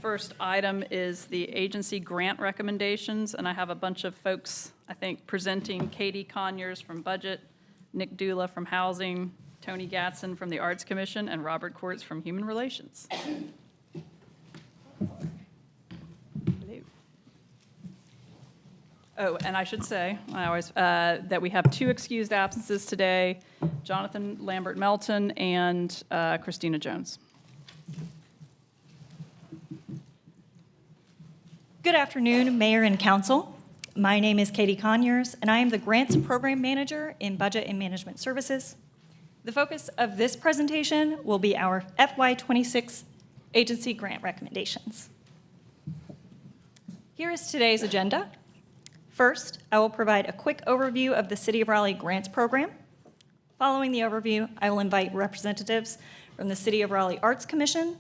first item is the agency grant recommendations, and I have a bunch of folks, I think, presenting. Katie Conyers from Budget, Nick Dula from Housing, Tony Gatson from the Arts Commission, and Robert Quartz from Human Relations. Oh, and I should say, that we have 2 excused absences today, Jonathan Lambert Melton and Christina Jones. Good afternoon, Mayor and Council. My name is Katie Conyers, and I am the Grants Program Manager in Budget and Management Services. The focus of this presentation will be our FY26 agency grant recommendations. Here is today's agenda. First, I will provide a quick overview of the City of Raleigh Grants Program. Following the overview, I will invite representatives from the City of Raleigh Arts Commission,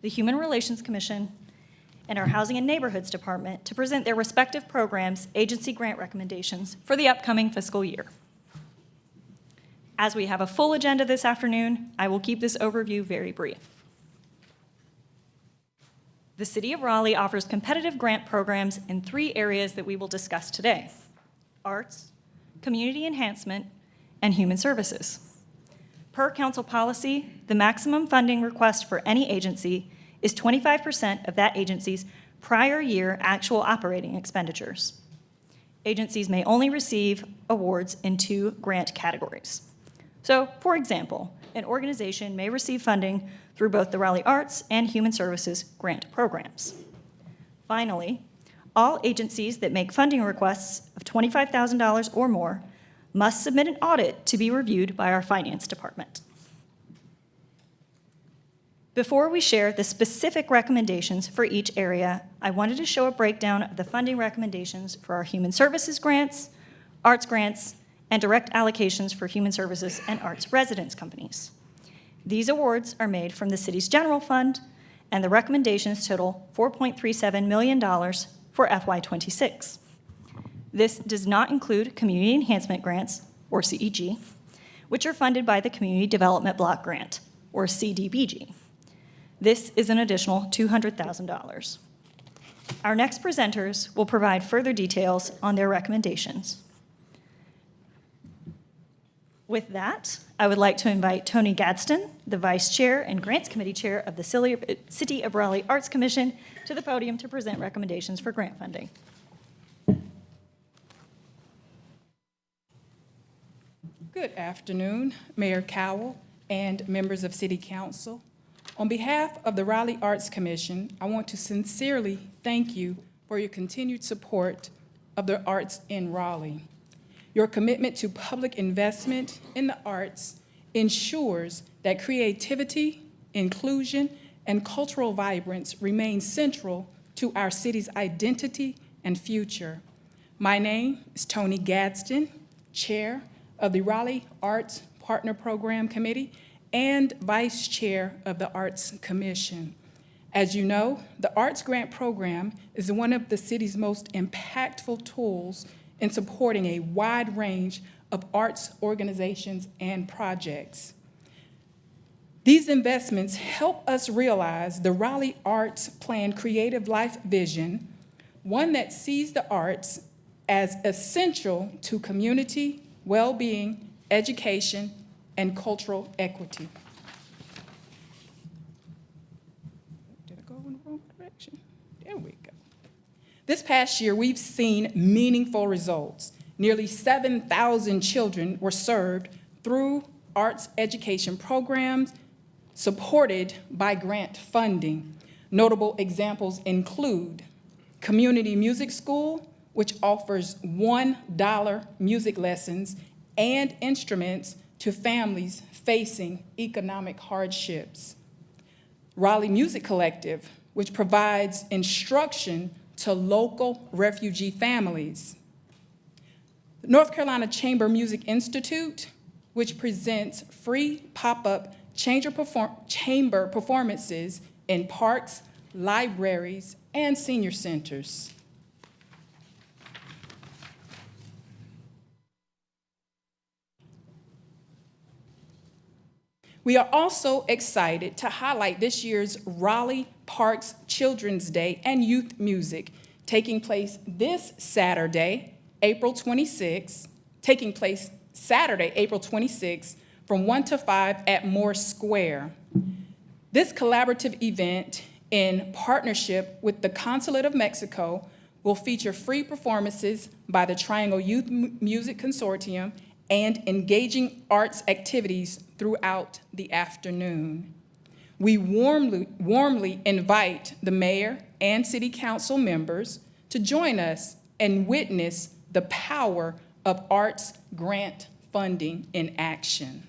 the Human Relations Commission, and our Housing and Neighborhoods Department to present their respective programs' agency grant recommendations for the upcoming fiscal year. As we have a full agenda this afternoon, I will keep this overview very brief. The City of Raleigh offers competitive grant programs in 3 areas that we will discuss today: arts, community enhancement, and human services. Per council policy, the maximum funding request for any agency is 25% of that agency's prior year actual operating expenditures. Agencies may only receive awards in 2 grant categories. So, for example, an organization may receive funding through both the Raleigh Arts and Human Services grant programs. Finally, all agencies that make funding requests of $25,000 or more must submit an audit to be reviewed by our finance department. Before we share the specific recommendations for each area, I wanted to show a breakdown of the funding recommendations for our human services grants, arts grants, and direct allocations for human services and arts residence companies. These awards are made from the city's general fund, and the recommendations total $4.37 million for FY26. This does not include community enhancement grants, or CEG, which are funded by the Community Development Block Grant, or CDBG. This is an additional $200,000. Our next presenters will provide further details on their recommendations. With that, I would like to invite Tony Gadsden, the Vice Chair and Grants Committee Chair of the City of Raleigh Arts Commission, to the podium to present recommendations for grant funding. Good afternoon, Mayor Cowell and members of City Council. On behalf of the Raleigh Arts Commission, I want to sincerely thank you for your continued support of the arts in Raleigh. Your commitment to public investment in the arts ensures that creativity, inclusion, and cultural vibrance remain central to our city's identity and future. My name is Tony Gadsden, Chair of the Raleigh Arts Partner Program Committee and Vice Chair of the Arts Commission. As you know, the Arts Grant Program is one of the city's most impactful tools in supporting a wide range of arts organizations and projects. These investments help us realize the Raleigh Arts Plan Creative Life vision, one that sees the arts as essential to community, well-being, education, and cultural equity. Did I go in the wrong direction? There we go. This past year, we've seen meaningful results. Nearly 7,000 children were served through arts education programs supported by grant funding. Notable examples include Community Music School, which offers $1 music lessons and instruments to families facing economic hardships. Raleigh Music Collective, which provides instruction to local refugee families. North Carolina Chamber Music Institute, which presents free pop-up chamber performances in parks, libraries, and senior centers. We are also excited to highlight this year's Raleigh Parks Children's Day and Youth Music taking place this Saturday, April 26th, from 1 to 5 at Moore Square. This collaborative event, in partnership with the Consulate of Mexico, will feature free performances by the Triangle Youth Music Consortium and engaging arts activities throughout the afternoon. We warmly invite the mayor and city council members to join us and witness the power of arts grant funding in action.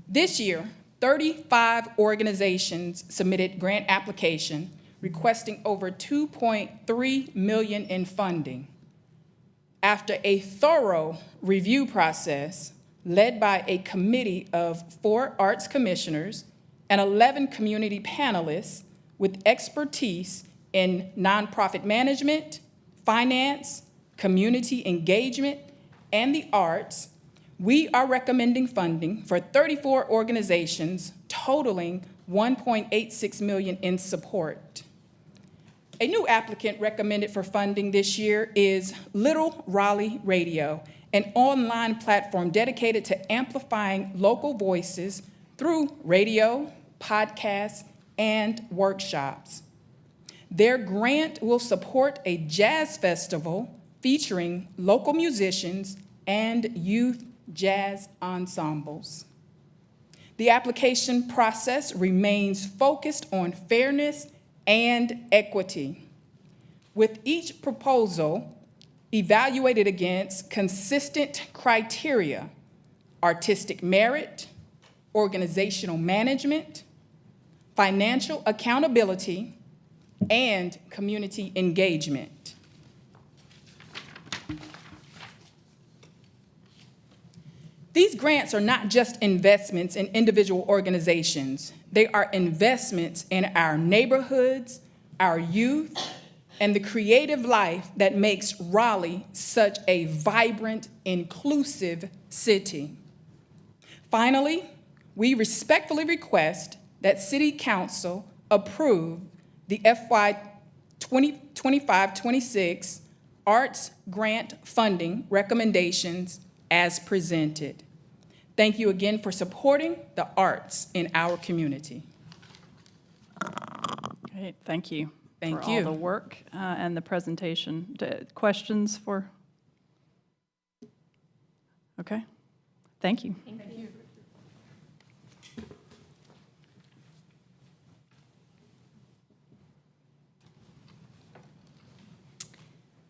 This year, 35 organizations submitted grant application requesting over $2.3 million in funding. After a thorough review process led by a committee of 4 arts commissioners and 11 community panelists with expertise in nonprofit management, finance, community engagement, and the arts, we are recommending funding for 34 organizations totaling $1.86 million in support. A new applicant recommended for funding this year is Little Raleigh Radio, an online platform dedicated to amplifying local voices through radio, podcasts, and workshops. Their grant will support a jazz festival featuring local musicians and youth jazz ensembles. The application process remains focused on fairness and equity, with each proposal evaluated against consistent criteria: artistic merit, organizational management, financial accountability, and community engagement. These grants are not just investments in individual organizations. They are investments in our neighborhoods, our youth, and the creative life that makes Raleigh such a vibrant, inclusive city. Finally, we respectfully request that City Council approve the FY 2025-26 Arts Grant Funding recommendations as presented. Thank you again for supporting the arts in our community. Great, thank you. Thank for you. all the work and the presentation. Questions for? Okay, thank you. Thank you.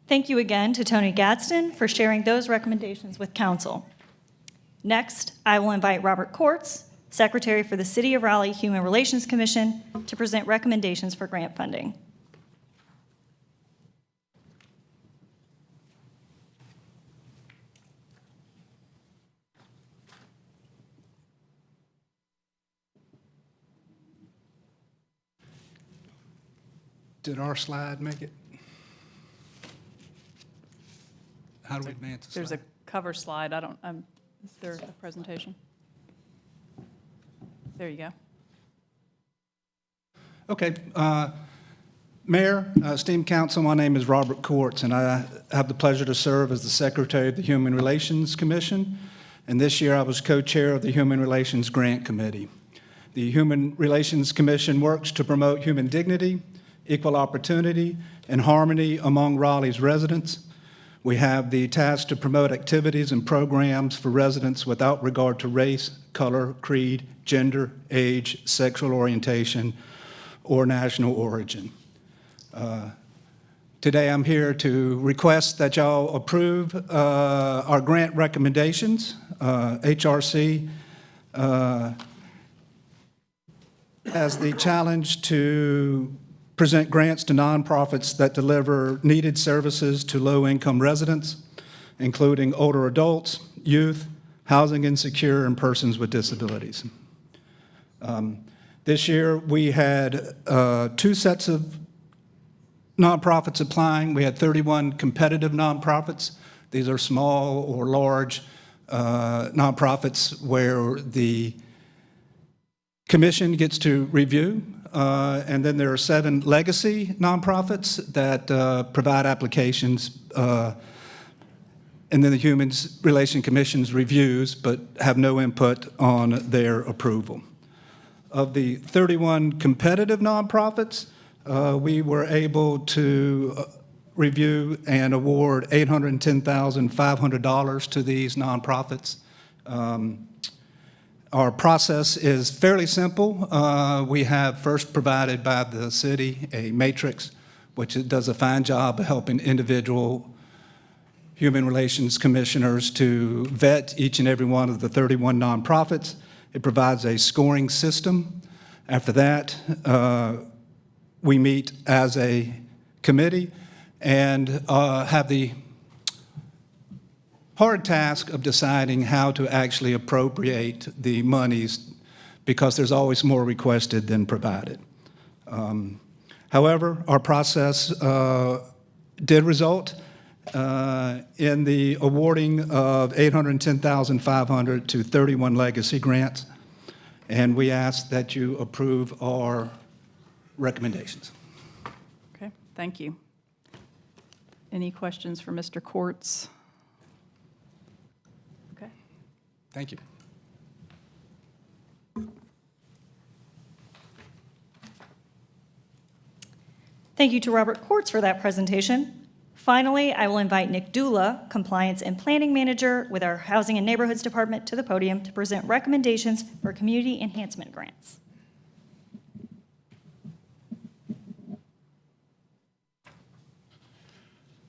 Thank you again to Tony Gadsden for sharing those recommendations with Council. Next, I will invite Robert Courts, Secretary for the City of Raleigh Human Relations Commission, to present recommendations for grant funding. Did our slide make it? How do we advance the slide? There's a cover slide. I don't, is there a presentation? There you go. Okay. Mayor, esteemed council, my name is Robert Courts, and I have the pleasure to serve as the Secretary of the Human Relations Commission. And this year I was co-chair of the Human Relations Grant Committee. The Human Relations Commission works to promote human dignity, equal opportunity, and harmony among Raleigh's residents. We have the task to promote activities and programs for residents without regard to race, color, creed, gender, age, sexual orientation, or national origin. Today I'm here to request that y'all approve our grant recommendations. HRC has the challenge to present grants to nonprofits that deliver needed services to low-income residents, including older adults, youth, housing insecure, and persons with disabilities. This year, we had 2 sets of nonprofits applying. We had 31 competitive nonprofits. These are small or large nonprofits where the commission gets to review. And then there are 7 legacy nonprofits that provide applications, and then the Human Relations Commission's reviews, but have no input on their approval. Of the 31 competitive nonprofits, we were able to review and award $810,500 to these nonprofits. Our process is fairly simple. We have first provided by the city a matrix, which does a fine job of helping individual human relations commissioners to vet each and every one of the 31 nonprofits. It provides a scoring system. After that, we meet as a committee and have the hard task of deciding how to actually appropriate the monies, because there's always more requested than provided. However, our process did result in the awarding of $810,500 to 31 legacy grants, and we ask that you approve our recommendations. Okay, thank you. Any questions for Mr. Quartz? Okay. Thank you. Thank you to Robert Quartz for that presentation. Finally, I will invite Nick Dula, Compliance and Planning Manager with our Housing and Neighborhoods Department, to the podium to present recommendations for community enhancement grants.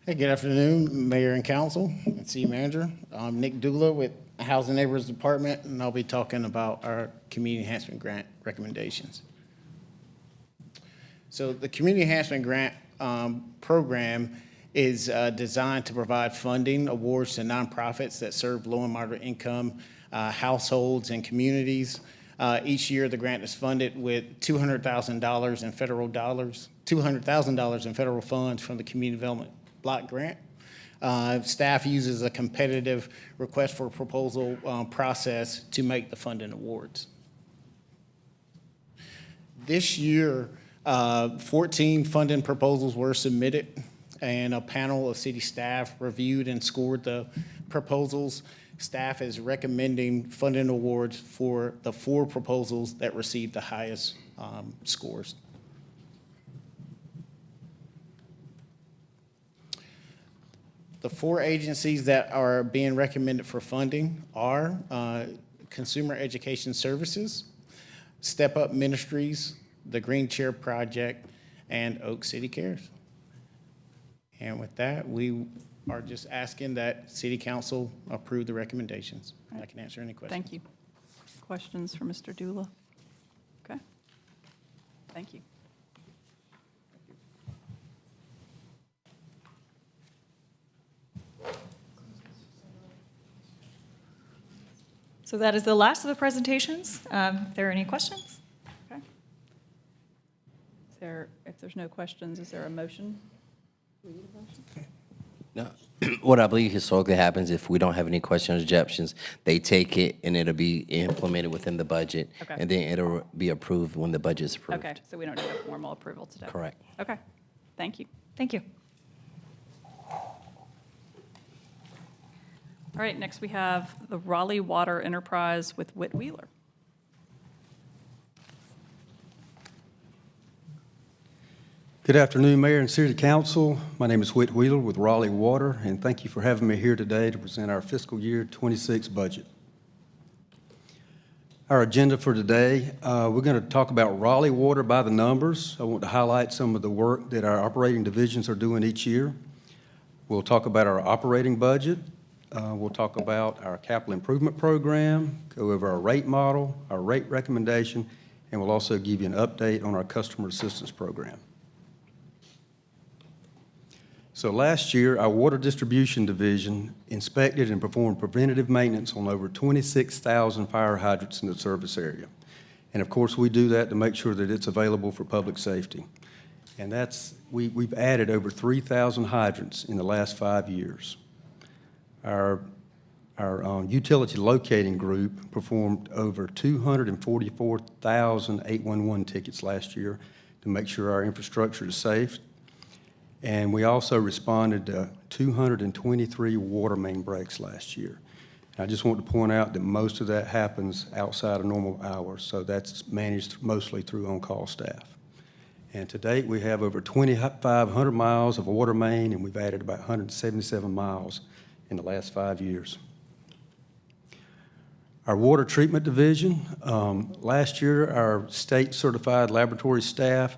Hey, good afternoon, Mayor and Council and City Manager. I'm Nick Dula with Housing and Neighborhoods Department, and I'll be talking about our community enhancement grant recommendations. So the community enhancement grant program is designed to provide funding awards to nonprofits that serve low and moderate income households and communities. Each year, the grant is funded with $200,000 in federal dollars, $200,000 in federal funds from the Community Development Block Grant. Staff uses a competitive request for proposal process to make the funding awards. This year, 14 funding proposals were submitted, and a panel of city staff reviewed and scored the proposals. Staff is recommending funding awards for the 4 proposals that received the highest scores. The 4 agencies that are being recommended for funding are Consumer Education Services, Step Up Ministries, the Green Chair Project, and Oak City Cares. And with that, we are just asking that City Council approve the recommendations. I can answer any questions. Thank you. Questions for Mr. Dula? Okay. Thank you. So that is the last of the presentations. If there are any questions? Okay. If there's no questions, is there a motion? No. What I believe historically happens, if we don't have any questions or objections, they take it and it'll be implemented within the budget. Okay. And then it'll be approved when the budget is approved. Okay, so we don't need a formal approval today? Correct. Okay, thank you. Thank you. All right, next we have the Raleigh Water Enterprise with Whit Wheeler. Good afternoon, Mayor and City Council. My name is Whit Wheeler with Raleigh Water, and thank you for having me here today to present our fiscal year 26 budget. Our agenda for today, we're going to talk about Raleigh Water by the numbers. I want to highlight some of the work that our operating divisions are doing each year. We'll talk about our operating budget. We'll talk about our capital improvement program, go over our rate model, our rate recommendation, and we'll also give you an update on our customer assistance program. So last year, our water distribution division inspected and performed preventative maintenance on over 26,000 fire hydrants in the service area. And of course, we do that to make sure that it's available for public safety. And we've added over 3,000 hydrants in the last 5 years. Our utility locating group performed over 244,000 811 tickets last year to make sure our infrastructure is safe. And we also responded to 223 water main breaks last year. And I just want to point out that most of that happens outside of normal hours, so that's managed mostly through on-call staff. And to date, we have over 2,500 miles of water main, and we've added about 177 miles in the last 5 years. Our water treatment division, last year, our state-certified laboratory staff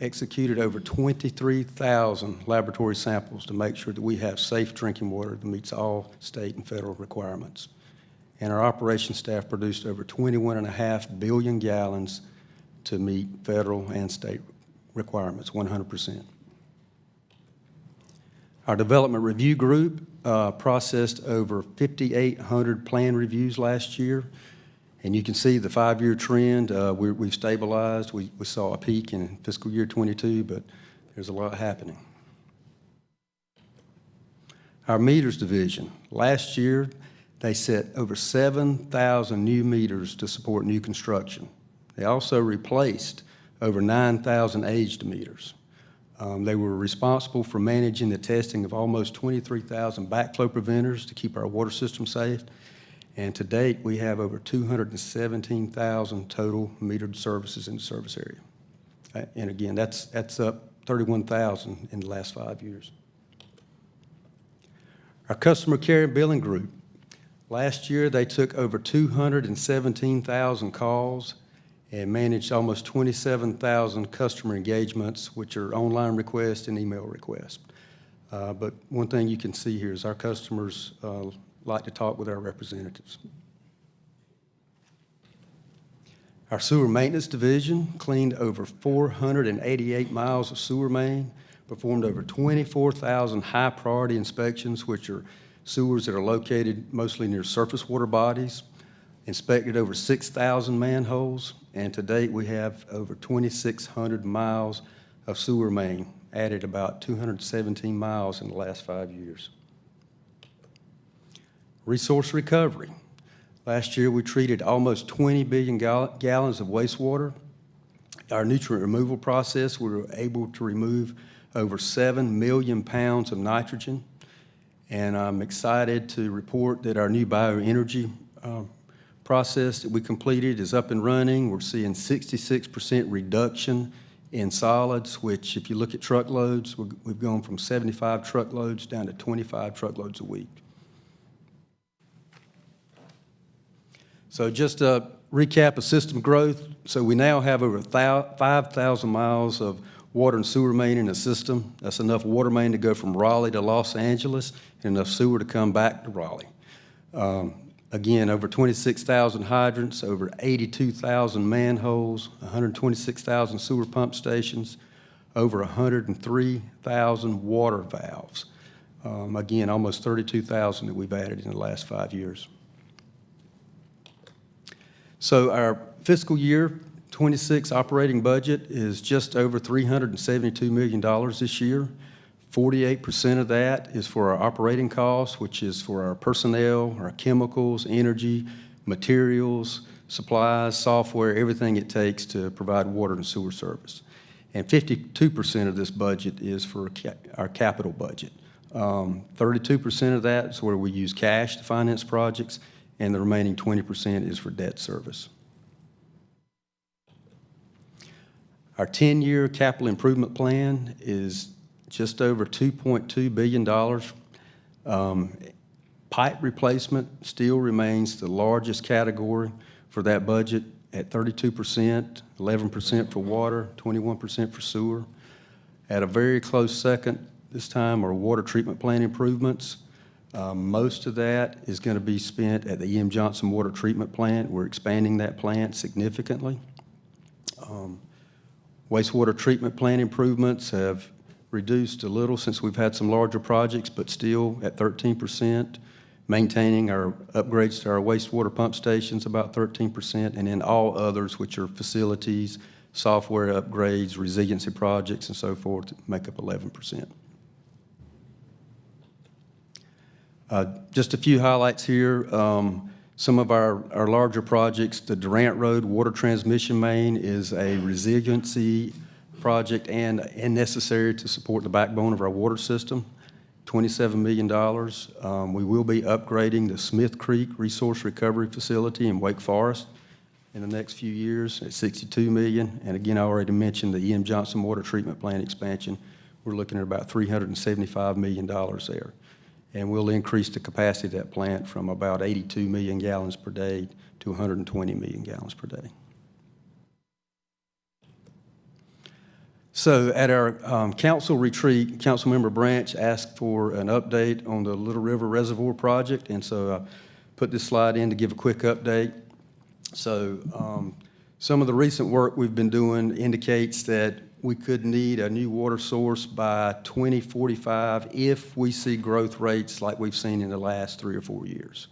executed over 23,000 laboratory samples to make sure that we have safe drinking water that meets all state and federal requirements. And our operations staff produced over 21.5 billion gallons to meet federal and state requirements, 100%. Our development review group processed over 5,800 plan reviews last year. And you can see the 5-year trend. We've stabilized. We saw a peak in fiscal year 22, but there's a lot happening. Our meters division, last year, they set over 7,000 new meters to support new construction. They also replaced over 9,000 aged meters. They were responsible for managing the testing of almost 23,000 backflow preventers to keep our water system safe. And to date, we have over 217,000 total metered services in the service area. And again, that's up 31,000 in the last 5 years. Our customer care and billing group, last year they took over 217,000 calls and managed almost 27,000 customer engagements, which are online requests and email requests. But one thing you can see here is our customers like to talk with our representatives. Our sewer maintenance division cleaned over 488 miles of sewer main, performed over 24,000 high-priority inspections, which are sewers that are located mostly near surface water bodies, inspected over 6,000 manholes, and to date we have over 2,600 miles of sewer main, added about 217 miles in the last 5 years. Resource recovery. Last year, we treated almost 20 billion gallons of wastewater. Our nutrient removal process, we were able to remove over 7 million pounds of nitrogen. And I'm excited to report that our new bioenergy process that we completed is up and running. We're seeing 66% reduction in solids, which if you look at truckloads, we've gone from 75 truckloads down to 25 truckloads a week. So just a recap of system growth. So we now have over 5,000 miles of water and sewer main in the system. That's enough water main to go from Raleigh to Los Angeles and enough sewer to come back to Raleigh. Again, over 26,000 hydrants, over 82,000 manholes, 126,000 sewer pump stations, over 103,000 water valves. Again, almost 32,000 that we've added in the last 5 years. So our fiscal year 26 operating budget is just over $372 million this year. 48% of that is for our operating costs, which is for our personnel, our chemicals, energy, materials, supplies, software, everything it takes to provide water and sewer service. And 52% of this budget is for our capital budget. 32% of that is where we use cash to finance projects, and the remaining 20% is for debt service. Our 10-year capital improvement plan is just over $2.2 billion. Pipe replacement still remains the largest category for that budget at 32%, 11% for water, 21% for sewer. At a very close second this time are water treatment plant improvements. Most of that is going to be spent at the E.M. Johnson Water Treatment Plant. We're expanding that plant significantly. Wastewater treatment plant improvements have reduced a little since we've had some larger projects, but still at 13%. Maintaining our upgrades to our wastewater pump stations about 13%, and then all others, which are facilities, software upgrades, resiliency projects, and so forth make up 11%. Just a few highlights here. Some of our larger projects, the Durant Road Water Transmission Main is a resiliency project and necessary to support the backbone of our water system, $27 million. We will be upgrading the Smith Creek Resource Recovery Facility in Wake Forest in the next few years at $62 million. And again, I already mentioned the E.M. Johnson Water Treatment Plant expansion. We're looking at about $375 million there. And we'll increase the capacity of that plant from about 82 million gallons per day to 120 million gallons per day. So at our council retreat, Councilmember Branch asked for an update on the Little River Reservoir project, and so I put this slide in to give a quick update. So some of the recent work we've been doing indicates that we could need a new water source by 2045 if we see growth rates like we've seen in the last 3 or 4 years.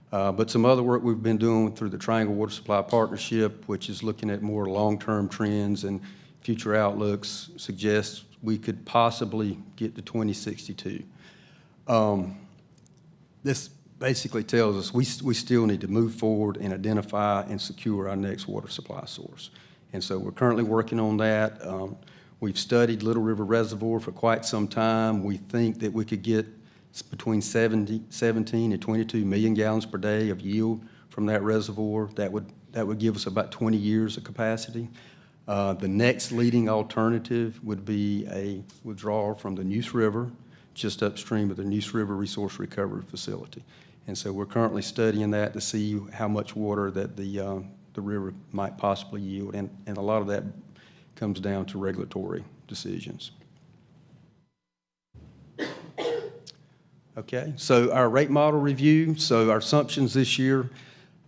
But some other work we've been doing through the Triangle Water Supply Partnership, which is looking at more long-term trends and future outlooks, suggests we could possibly get to 2062. This basically tells us we still need to move forward and identify and secure our next water supply source. And so we're currently working on that. We've studied Little River Reservoir for quite some time. We think that we could get between 17 and 22 million gallons per day of yield from that reservoir. That would give us about 20 years of capacity. The next leading alternative would be a withdrawal from the Neuse River, just upstream of the Neuse River Resource Recovery Facility. And so we're currently studying that to see how much water that the river might possibly yield, and a lot of that comes down to regulatory decisions. Okay, so our rate model review. So our assumptions this year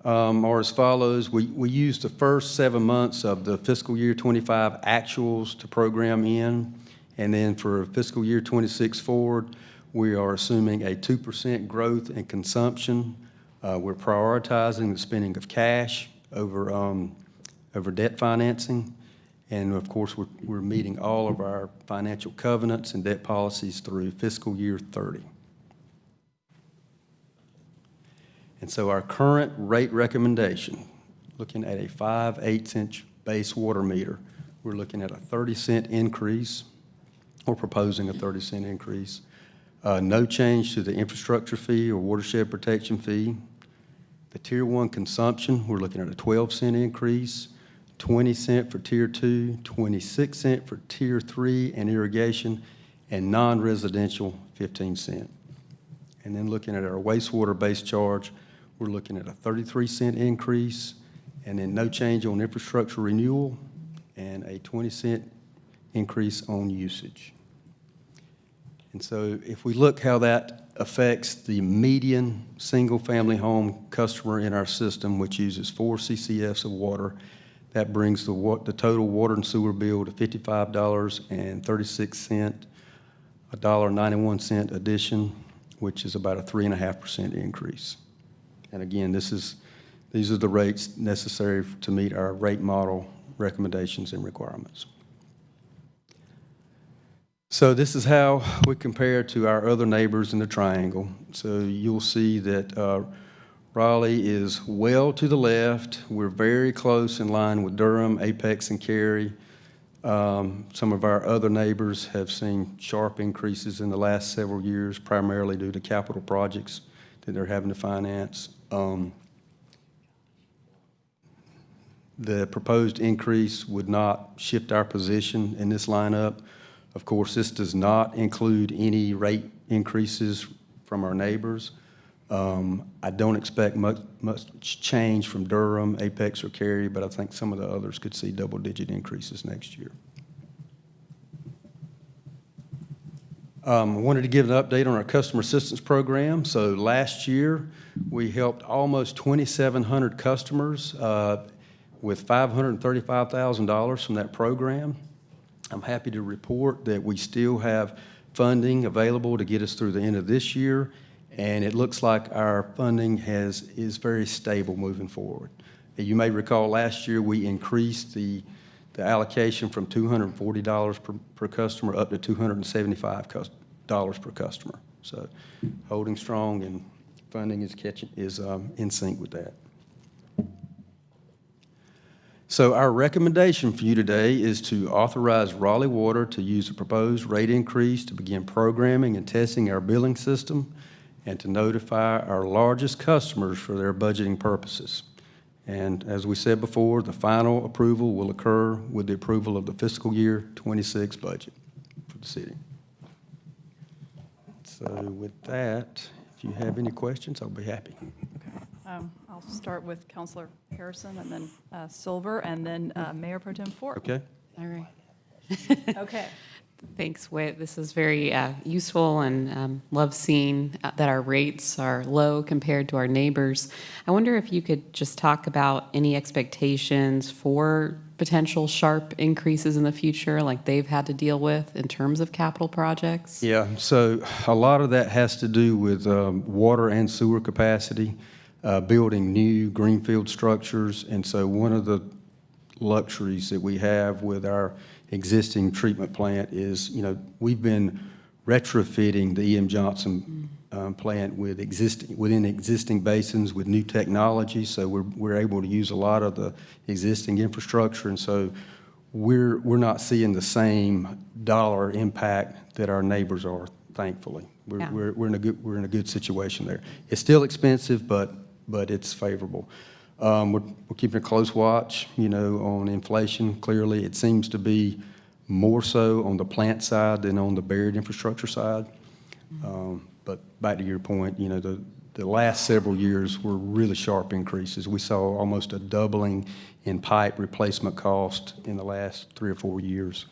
are as follows. We used the first 7 months of the fiscal year 25 actuals to program in, and then for fiscal year 26 forward, we are assuming a 2% growth in consumption. We're prioritizing the spending of cash over debt financing. And of course, we're meeting all of our financial covenants and debt policies through fiscal year 30. And so our current rate recommendation, looking at a 5/8" base water meter, we're looking at a 30-cent increase, or proposing a 30-cent increase. No change to the infrastructure fee or watershed protection fee. The Tier 1 consumption, we're looking at a 12-cent increase, 20 cents for Tier 2, 26 cents for Tier 3 and irrigation, and non-residential 15 cents. And then looking at our wastewater base charge, we're looking at a 33-cent increase, and then no change on infrastructure renewal, and a 20-cent increase on usage. And so if we look how that affects the median single-family home customer in our system, which uses 4 CCFs of water, that brings the total water and sewer bill to $55.36, $1.91 addition, which is about a 3.5% increase. And again, these are the rates necessary to meet our rate model recommendations and requirements. So this is how we compare to our other neighbors in the triangle. So you'll see that Raleigh is well to the left. We're very close in line with Durham, Apex, and Cary. Some of our other neighbors have seen sharp increases in the last several years, primarily due to capital projects that they're having to finance. The proposed increase would not shift our position in this lineup. Of course, this does not include any rate increases from our neighbors. I don't expect much change from Durham, Apex, or Cary, but I think some of the others could see double-digit increases next year. I wanted to give an update on our customer assistance program. So last year, we helped almost 2,700 customers with $535,000 from that program. I'm happy to report that we still have funding available to get us through the end of this year, and it looks like our funding is very stable moving forward. You may recall last year we increased the the allocation from $240 per customer up to $275 per customer. So holding strong, and funding is in sync with that. So our recommendation for you today is to authorize Raleigh Water to use the proposed rate increase to begin programming and testing our billing system and to notify our largest customers for their budgeting purposes. And as we said before, the final approval will occur with the approval of the fiscal year 26 budget for the city. So with that, if you have any questions, I'll be happy. I'll start with Councilor Harrison, and then Silver, and then Mayor Pro Tem Ford. Okay? All right. Okay. Thanks, Whit. This is very useful, and love seeing that our rates are low compared to our neighbors. I wonder if you could just talk about any expectations for potential sharp increases in the future, like they've had to deal with in terms of capital projects. Yeah, so a lot of that has to do with water and sewer capacity, building new greenfield structures. And so one of the luxuries that we have with our existing treatment plant is, we've been retrofitting the E.M. Johnson plant within existing basins with new technology. So we're able to use a lot of the existing infrastructure. And so we're not seeing the same dollar impact that our neighbors are, thankfully. We're in a good situation there. It's still expensive, but it's favorable. We're keeping a close watch, on inflation. Clearly, it seems to be more so on the plant side than on the buried infrastructure side. But back to your point, the last several years were really sharp increases. We saw almost a doubling in pipe replacement cost in the last 3 or 4 years.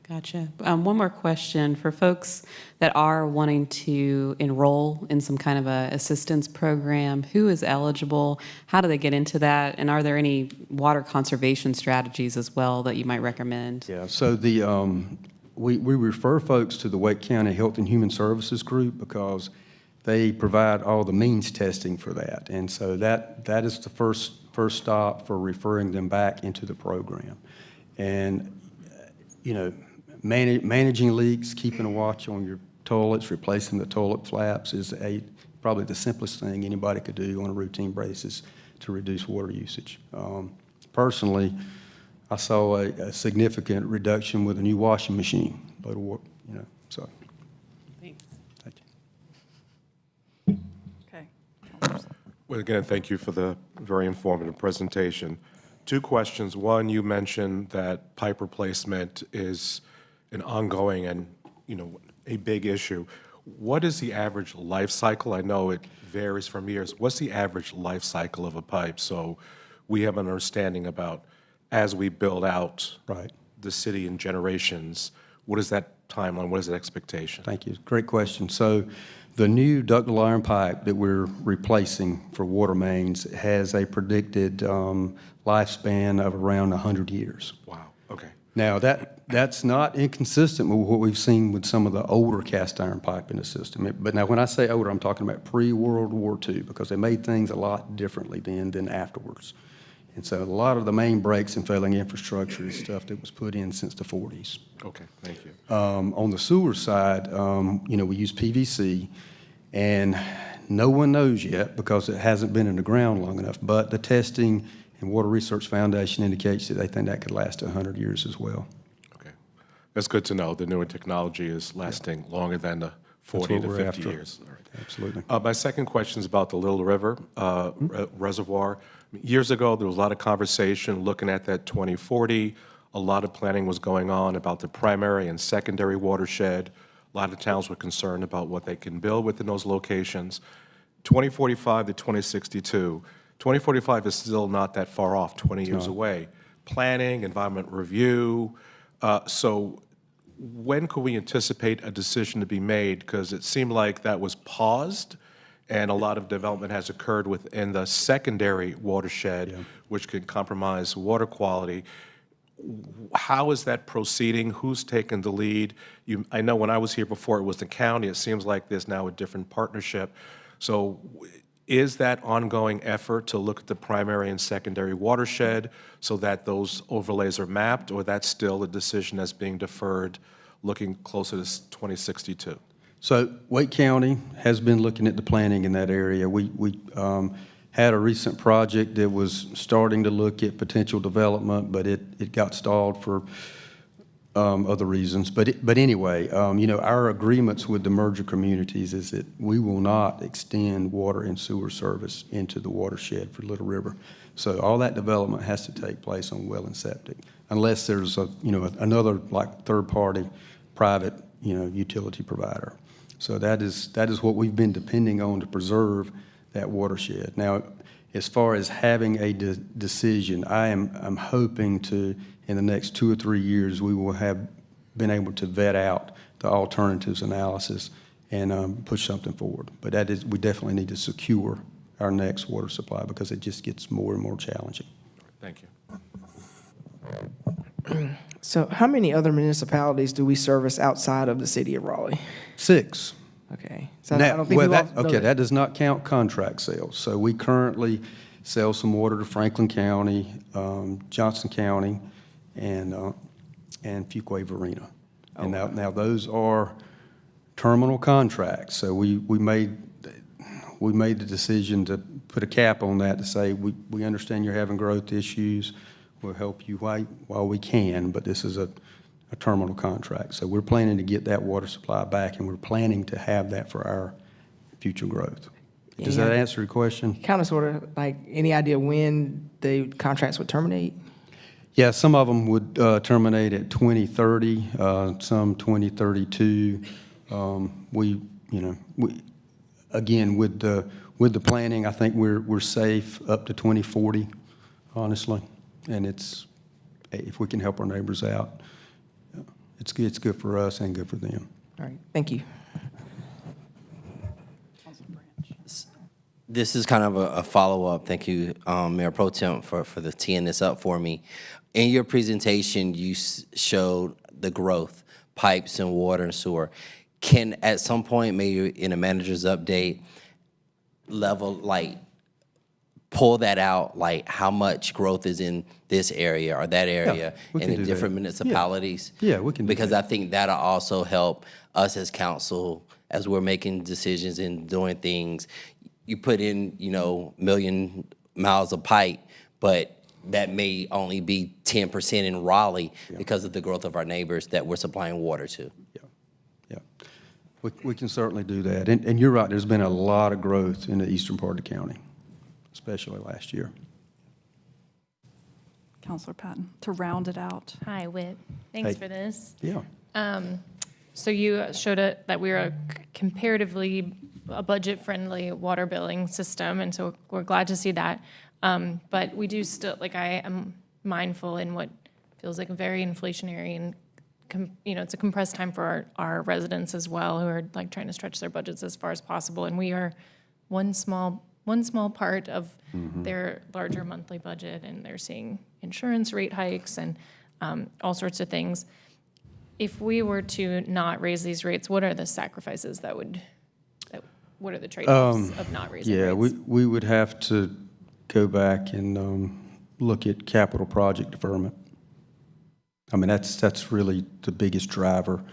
Gotcha. One more question for folks that are wanting to enroll in some kind of a assistance program. Who is eligible? How do they get into that? And are there any water conservation strategies as well that you might recommend? Yeah, so we refer folks to the Wake County Health and Human Services Group because they provide all the means testing for that. And so that is the first stop for referring them back into the program. And, managing leaks, keeping a watch on your toilets, replacing the toilet flaps is probably the simplest thing anybody could do on a routine basis to reduce water usage. Personally, I saw a significant reduction with a new washing machine, so. Thanks. Thank you. Okay. Well, again, thank you for the very informative presentation. 2 questions. One, you mentioned that pipe replacement is an ongoing and, a big issue. What is the average life cycle? I know it varies from years. What's the average life cycle of a pipe? So we have an understanding about, as we build out the city in generations, what is that timeline? What is that expectation? Thank you. Great question. So the new ductile iron pipe that we're replacing for water mains has a predicted lifespan of around 100 years. Wow, okay. Now, that's not inconsistent with what we've seen with some of the older cast iron pipe in the system. But now, when I say older, I'm talking about pre-World War II, because they made things a lot differently then than afterwards. And so a lot of the main breaks in failing infrastructure is stuff that was put in since the 40s. Okay, thank you. On the sewer side, we use PVC, and no one knows yet because it hasn't been in the ground long enough, but the testing and Water Research Foundation indicates that they think that could last 100 years as well. Okay. That's good to know. The newer technology is lasting longer than the 40 to 50 years. All right. Absolutely. My second question is about the Little River Reservoir. Years ago, there was a lot of conversation looking at that 2040. A lot of planning was going on about the primary and secondary watershed. A lot of towns were concerned about what they can build within those locations. 2045 to 2062. 2045 is still not that far off, 20 years away. Planning, environment review. So when could we anticipate a decision to be made? Because it seemed like that was paused, and a lot of development has occurred within the secondary watershed, which could compromise water quality. How is that proceeding? Who's taken the lead? I know when I was here before, it was the county. It seems like there's now a different partnership. So Is that ongoing effort to look at the primary and secondary watershed so that those overlays are mapped, or that's still a decision that's being deferred, looking closer to 2062? So Wake County has been looking at the planning in that area. We had a recent project that was starting to look at potential development, but it got stalled for other reasons. But anyway, you know, our agreements with the merger communities is that we will not extend water and sewer service into the watershed for Little River. So all that development has to take place on well and septic, unless there's another like third-party private, utility provider. So that is what we've been depending on to preserve that watershed. Now, as far as having a decision, I'm hoping to, in the next 2 or 3 years, we will have been able to vet out the alternatives analysis and push something forward. But we definitely need to secure our next water supply because it just gets more and more challenging. Thank you. So how many other municipalities do we service outside of the city of Raleigh? 6. Okay. So I don't think that does not count contract sales. So we currently sell some water to Franklin County, Johnson County, and Fuquay-Varina. And now those are terminal contracts. So we made the decision to put a cap on that to say we understand you're having growth issues. We'll help you while we can, but this is a terminal contract. So we're planning to get that water supply back, and we're planning to have that for our future growth. Does that answer your question? Kind of sort of like any idea when the contracts would terminate? Yeah, some of them would terminate at 2030, some 2032. Again, with the planning, I think we're safe up to 2040, honestly. And if we can help our neighbors out, it's good for us and good for them. All right, thank you. This is kind of a follow-up. Thank you, Mayor Pro Tem, for teeing this up for me. In your presentation, you showed the growth, pipes and water and sewer. Can, at some point, maybe in a manager's update, pull that out, like how much growth is in this area or that area and in different municipalities? Yeah, we can do Because that. I think that'll also help us as council as we're making decisions and doing things. You put in, million miles of pipe, but that may only be 10% in Raleigh because of the growth of our neighbors that we're supplying water to. Yeah. We can certainly do that. And you're right, there's been a lot of growth in the eastern part of the county, especially last year. Counselor Patton, to round it out. Hi, Whit. Thanks Hey. for this. Yeah. So you showed it that we're a comparatively a budget-friendly water billing system, and so we're glad to see that. But we do still, I am mindful in what feels like a very inflationary and, it's a compressed time for our residents as well, who are trying to stretch their budgets as far as possible. And we are one small part of their larger monthly budget, and they're seeing insurance rate hikes and all sorts of things. If we were to not raise these rates, what are the sacrifices what are the trade-offs of not raising rates? Yeah, we would have to go back and look at capital project deferment. I mean, that's really the biggest driver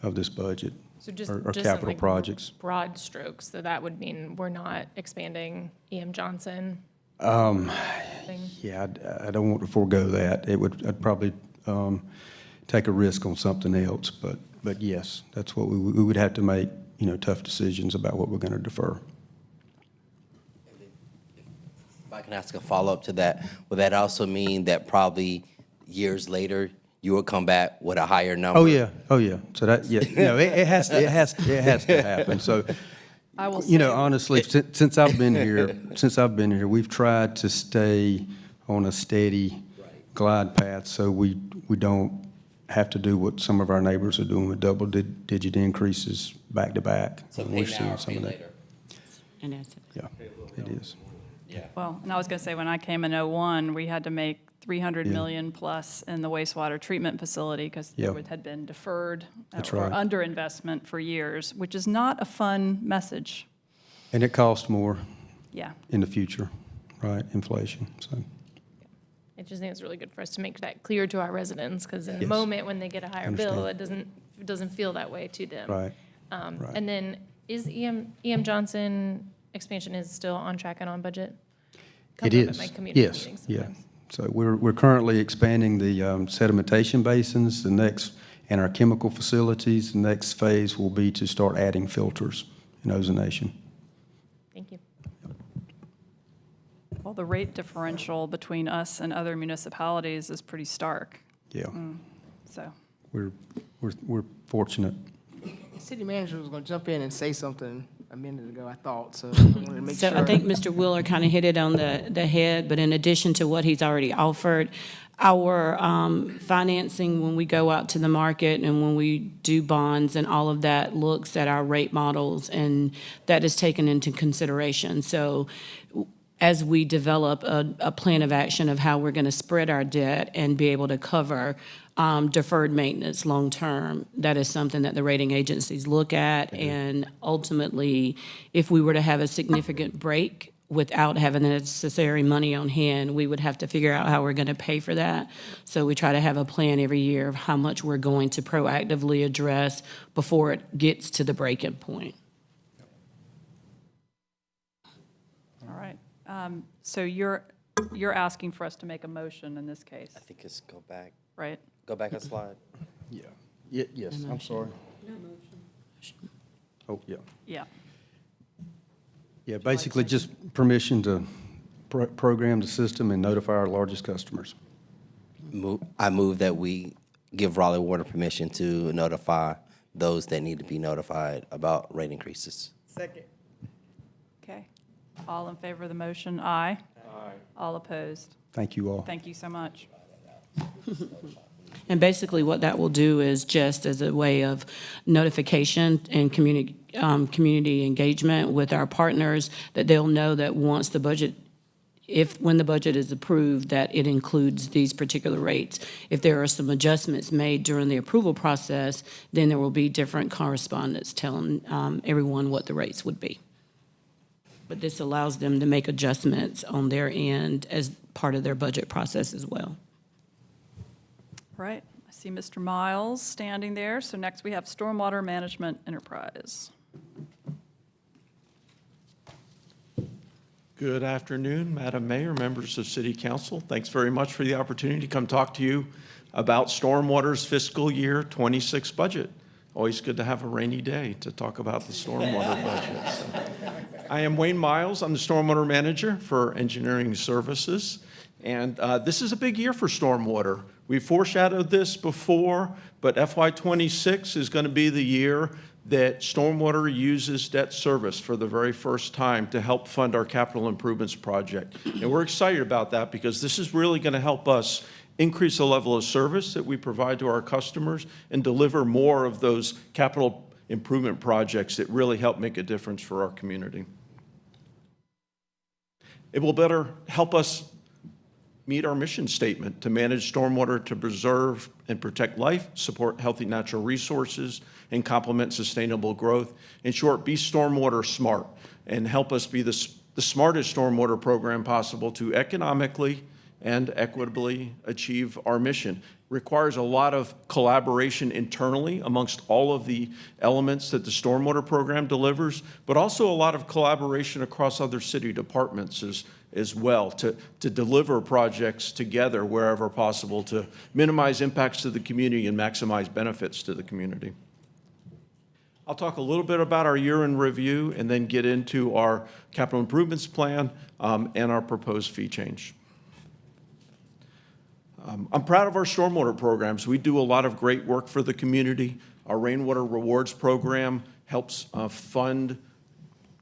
of this budget, So just or just capital in, projects. broad strokes, so that would mean we're not expanding E.M. Johnson? Yeah, I don't want to forego that. I'd probably take a risk on something else, but yes, that's what we would have to make, tough decisions about what we're going to defer. If I can ask a follow-up to that, would that also mean that probably years later, you will come back with a higher number? Oh yeah. So that, it has to happen. So, I will say, honestly, since I've been here, we've tried to stay on a steady glide path, so we don't have to do what some of our neighbors are doing with double-digit increases back to back. So And pay we're seeing now or some pay of that. later? Yeah, it is. well, and I was going to say, when I came in '01, we had to make $300 million plus in the wastewater treatment facility because there had been deferred That's or right. underinvestment for years, which is not a fun message. And it costs more. Yeah. in the future, right? Inflation, so. I just think it's really good for us to make that clear to our residents, because in the Yes. moment when they get a higher bill, Understand. it doesn't feel that way to them. Right. Right. And then is EM Johnson expansion is still on track and on budget? It Comes up at is, my community yes, meetings yeah. sometimes. So we're currently expanding the sedimentation basins. The next, and our chemical facilities, the next phase will be to start adding filters in ozonation. Thank you. Well, the rate differential between us and other municipalities is pretty stark, Yeah, so. we're fortunate. The city manager was going to jump in and say something a minute ago, I thought, so I wanted to make So sure. I think Mr. Wheeler kind of hit it on the head, but in addition to what he's already offered, our financing, when we go out to the market and when we do bonds and all of that, looks at our rate models, and that is taken into consideration. So as we develop a plan of action of how we're going to spread our debt and be able to cover deferred maintenance long-term, that is something that the rating agencies look at. And ultimately, if we were to have a significant break without having the necessary money on hand, we would have to figure out how we're going to pay for that. So we try to have a plan every year of how much we're going to proactively address before it gets to the break-in point. All right. So you're asking for us to make a motion in this case, I think it's go back a slide. Yeah. Yes, I'm sorry. Oh, yeah. Yeah. Yeah, basically just permission to program the system and notify our largest customers. I move that we give Raleigh Water permission to notify those that need to be notified about rate increases. Second. Okay. All in favor of the motion, aye. Aye. All opposed? Thank you all. Thank you so much. And basically what that will do is just as a way of notification and community engagement with our partners, that they'll know that once the budget, when the budget is approved, that it includes these particular rates. If there are some adjustments made during the approval process, then there will be different correspondence telling everyone what the rates would be. But this allows them to make adjustments on their end as part of their budget process as well. Right. I see Mr. Miles standing there. So next we have Stormwater Management Enterprise. Good afternoon, Madam Mayor, members of City Council. Thanks very much for the opportunity to come talk to you about Stormwater's fiscal year 26 budget. Always good to have a rainy day to talk about the stormwater budget. So, I am Wayne Miles. I'm the Stormwater Manager for Engineering Services. And this is a big year for stormwater. We foreshadowed this before, but FY26 is going to be the year that stormwater uses debt service for the very first time to help fund our capital improvements project. And we're excited about that because this is really going to help us increase the level of service that we provide to our customers and deliver more of those capital improvement projects that really help make a difference for our community. It will better help us meet our mission statement to manage stormwater to preserve and protect life, support healthy natural resources, and complement sustainable growth. In short, be stormwater smart and help us be the smartest stormwater program possible to economically and equitably achieve our mission. Requires a lot of collaboration internally amongst all of the elements that the stormwater program delivers, but also a lot of collaboration across other city departments as well to deliver projects together wherever possible to minimize impacts to the community and maximize benefits to the community. I'll talk a little bit about our year in review and then get into our capital improvements plan and our proposed fee change. I'm proud of our stormwater programs. We do a lot of great work for the community. Our Rainwater Rewards program helps fund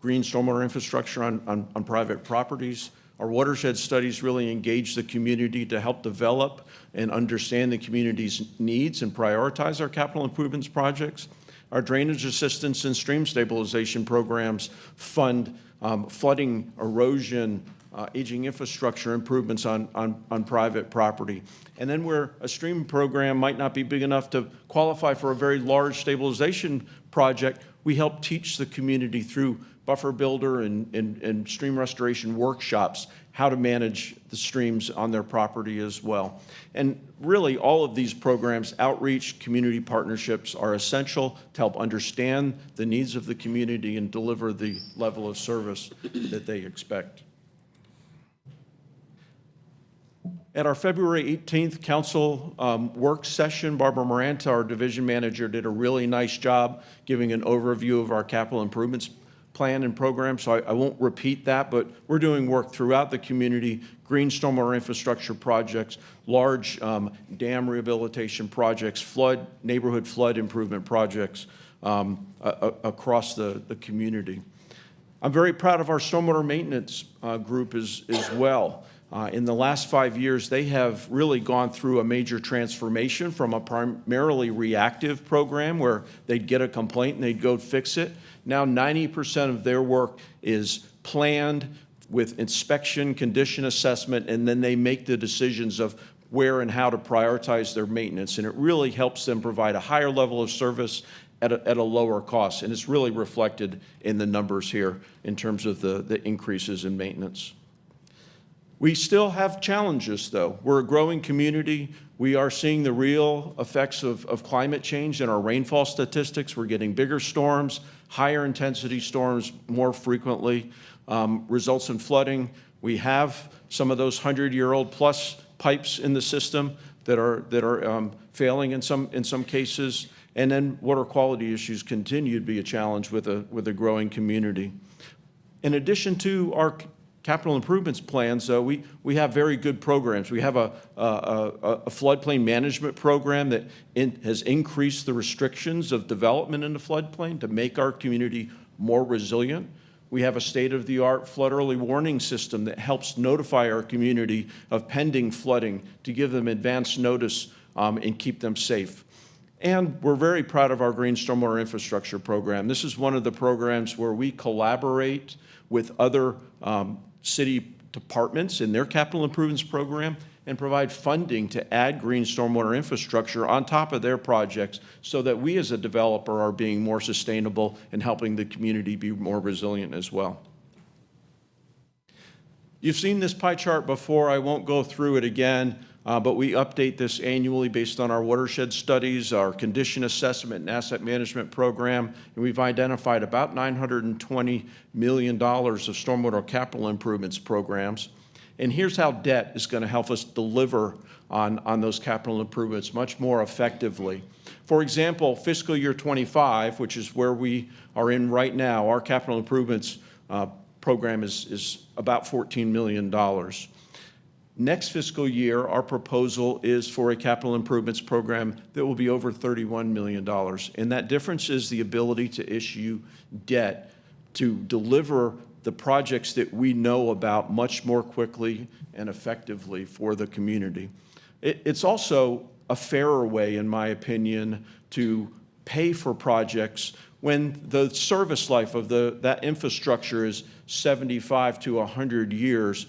green stormwater infrastructure on private properties. Our watershed studies really engage the community to help develop and understand the community's needs and prioritize our capital improvements projects. Our drainage assistance and stream stabilization programs fund flooding, erosion, aging infrastructure improvements on private property. And then where a stream program might not be big enough to qualify for a very large stabilization project, we help teach the community through buffer builder and stream restoration workshops, how to manage the streams on their property as well. And really, all of these programs, outreach, community partnerships, are essential to help understand the needs of the community and deliver the level of service that they expect. At our February 18th council work session, Barbara Maranta, our division manager, did a really nice job giving an overview of our capital improvements plan and program, so I won't repeat that, but we're doing work throughout the community, green stormwater infrastructure projects, large dam rehabilitation projects, neighborhood flood improvement projects across the community. I'm very proud of our stormwater maintenance group as well. In the last 5 years, they have really gone through a major transformation from a primarily reactive program where they'd get a complaint and they'd go fix it. Now 90% of their work is planned with inspection, condition assessment, and then they make the decisions of where and how to prioritize their maintenance. And it really helps them provide a higher level of service at a lower cost. And it's really reflected in the numbers here in terms of the increases in maintenance. We still have challenges, though. We're a growing community. We are seeing the real effects of climate change in our rainfall statistics. We're getting bigger storms, higher intensity storms more frequently, results in flooding. We have some of those 100-year-old plus pipes in the system that are failing in some cases. And then water quality issues continue to be a challenge with a growing community. In addition to our capital improvements plans, though, we have very good programs. We have a floodplain management program that has increased the restrictions of development in the floodplain to make our community more resilient. We have a state-of-the-art flood early warning system that helps notify our community of pending flooding to give them advance notice and keep them safe. And we're very proud of our Green Stormwater Infrastructure Program. This is one of the programs where we collaborate with other city departments in their capital improvements program and provide funding to add green stormwater infrastructure on top of their projects so that we as a developer are being more sustainable and helping the community be more resilient as well. You've seen this pie chart before. I won't go through it again, but we update this annually based on our watershed studies, our condition assessment and asset management program, and we've identified about $920 million of stormwater capital improvements programs. And here's how debt is going to help us deliver on those capital improvements much more effectively. For example, fiscal year 25, which is where we are in right now, our capital improvements program is about $14 million. Next fiscal year, our proposal is for a capital improvements program that will be over $31 million. And that difference is the ability to issue debt to deliver the projects that we know about much more quickly and effectively for the community. It's also a fairer way, in my opinion, to pay for projects when the service life of that infrastructure is 75 to 100 years.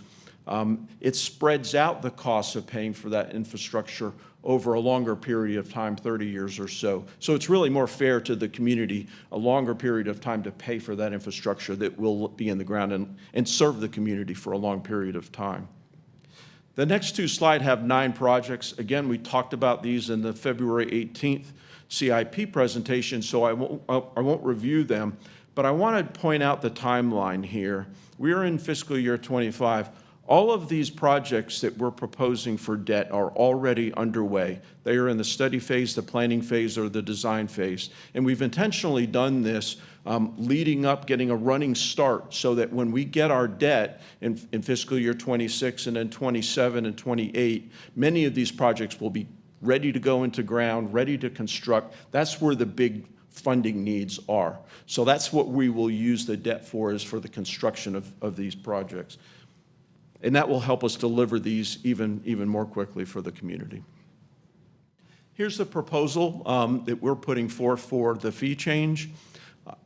It spreads out the costs of paying for that infrastructure over a longer period of time, 30 years or so. So it's really more fair to the community, a longer period of time to pay for that infrastructure that will be in the ground and serve the community for a long period of time. The next two slides have 9 projects. Again, we talked about these in the February 18th CIP presentation, so I won't review them, but I want to point out the timeline here. We're in fiscal year 25. All of these projects that we're proposing for debt are already underway. They are in the study phase, the planning phase, or the design phase. And we've intentionally done this leading up, getting a running start so that when we get our debt in fiscal year 26 and then 27 and 28, many of these projects will be ready to go into ground, ready to construct. That's where the big funding needs are. So that's what we will use the debt for, is for the construction of these projects. And that will help us deliver these even more quickly for the community. Here's the proposal that we're putting forth for the fee change.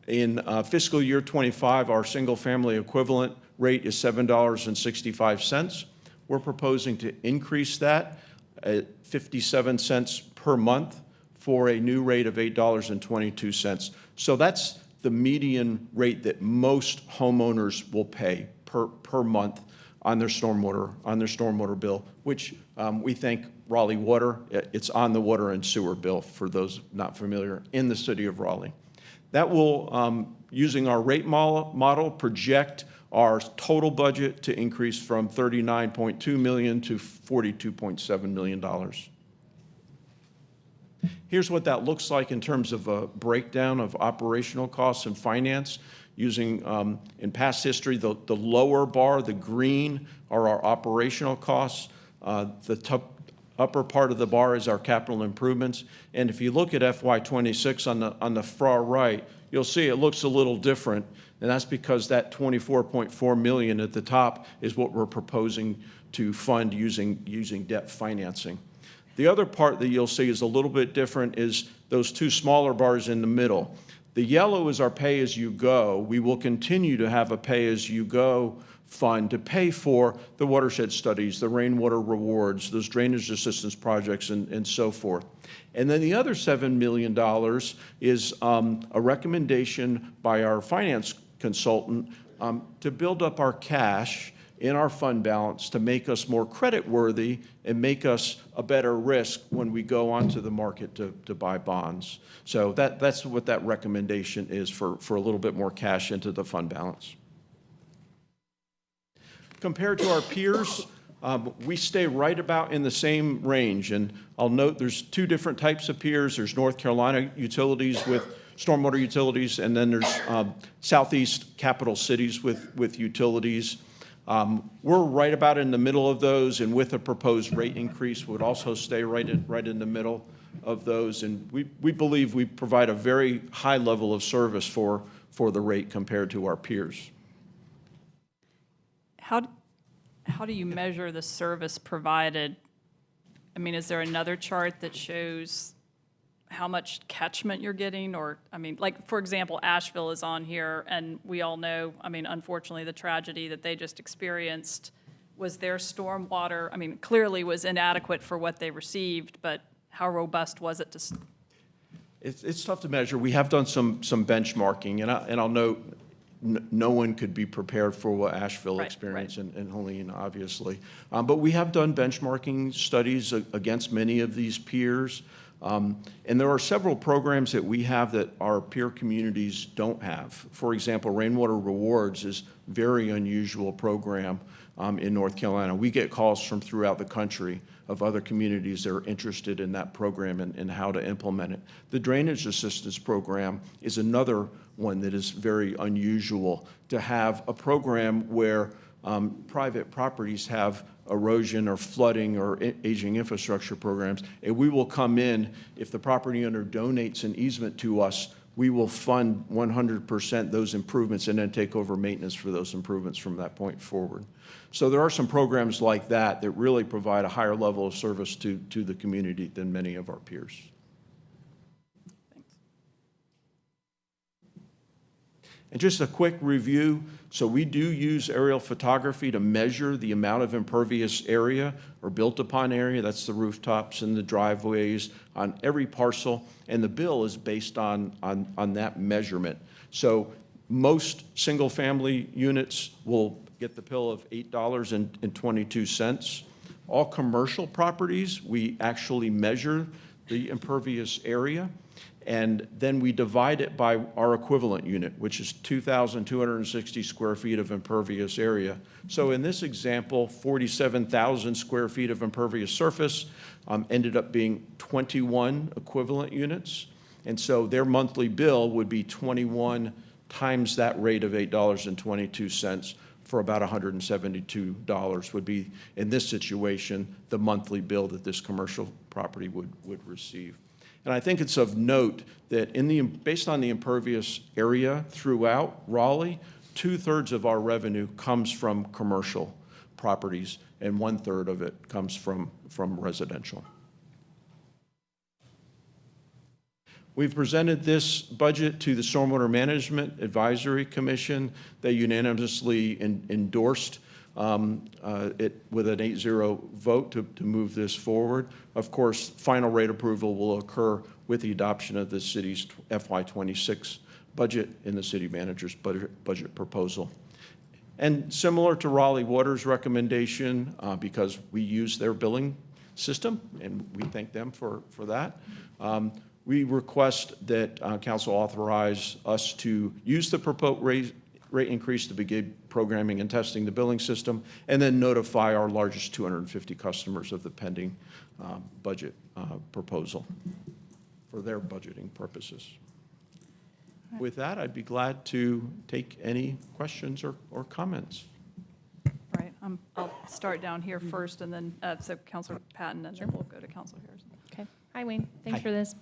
In fiscal year 25, our single-family equivalent rate is $7.65. We're proposing to increase that at 57 cents per month for a new rate of $8.22. So that's the median rate that most homeowners will pay per month on their stormwater bill, which we think Raleigh Water, it's on the water and sewer bill for those not familiar in the city of Raleigh. That will, using our rate model, project our total budget to increase from $39.2 million to $42.7 million. Here's what that looks like in terms of a breakdown of operational costs and finance. Using, in past history, the lower bar, the green, are our operational costs. The upper part of the bar is our capital improvements. And if you look at FY26 on the far right, you'll see it looks a little different. And that's because that $24.4 million at the top is what we're proposing to fund using debt financing. The other part that you'll see is a little bit different is those two smaller bars in the middle. The yellow is our pay-as-you-go. We will continue to have a pay-as-you-go fund to pay for the watershed studies, the rainwater rewards, those drainage assistance projects, and so forth. And then the other $7 million is a recommendation by our finance consultant to build up our cash in our fund balance to make us more creditworthy and make us a better risk when we go onto the market to buy bonds. So that's what that recommendation is for a little bit more cash into the fund balance. Compared to our peers, we stay right about in the same range. And I'll note there's two different types of peers. There's North Carolina utilities with stormwater utilities, and then there's Southeast capital cities with utilities. We're right about in the middle of those, and with a proposed rate increase, would also stay right in the middle of those. And we believe we provide a very high level of service for the rate compared to our peers. How do you measure the service provided? I mean, is there another chart that shows how much catchment you're getting? Or, I mean, like, for example, Asheville is on here, and we all know, I mean, unfortunately, the tragedy that they just experienced was their stormwater, I mean, clearly was inadequate for what they received, but how robust was it to? It's tough to measure. We have done some benchmarking, and I'll note no one could be prepared for what Asheville experienced, and Helene, obviously. But we have done benchmarking studies against many of these peers. And there are several programs that we have that our peer communities don't have. For example, Rainwater Rewards is a very unusual program in North Carolina. We get calls from throughout the country of other communities that are interested in that program and how to implement it. The Drainage Assistance Program is another one that is very unusual, to have a program where private properties have erosion or flooding or aging infrastructure programs, and we will come in, if the property owner donates an easement to us, we will fund 100% those improvements and then take over maintenance for those improvements from that point forward. So there are some programs like that that really provide a higher level of service to the community than many of our peers. And just a quick review. So we do use aerial photography to measure the amount of impervious area or built upon area. That's the rooftops and the driveways on every parcel. And the bill is based on that measurement. So most single family units will get the bill of $8.22. All commercial properties, we actually measure the impervious area, and then we divide it by our equivalent unit, which is 2,260 square feet of impervious area. So in this example, 47,000 square feet of impervious surface ended up being 21 equivalent units. And so their monthly bill would be 21 times that rate of $8.22 for about $172 would be, in this situation, the monthly bill that this commercial property would receive. And I think it's of note that based on the impervious area throughout Raleigh, 2/3 of our revenue comes from commercial properties, and 1/3 of it comes from residential. We've presented this budget to the Stormwater Management Advisory Commission. They unanimously endorsed it with an 8-0 vote to move this forward. Of course, final rate approval will occur with the adoption of the city's FY26 budget in the city manager's budget proposal. And similar to Raleigh Water's recommendation, because we use their billing system, and we thank them for that, we request that council authorize us to use the proposed rate increase to begin programming and testing the billing system, and then notify our largest 250 customers of the pending budget proposal for their budgeting purposes. With that, I'd be glad to take any questions or comments. Right, I'll start down here first, and then, so Counselor Patton, and then we'll go to Counselor Harrison. Okay. Hi, Wayne. Thanks for this.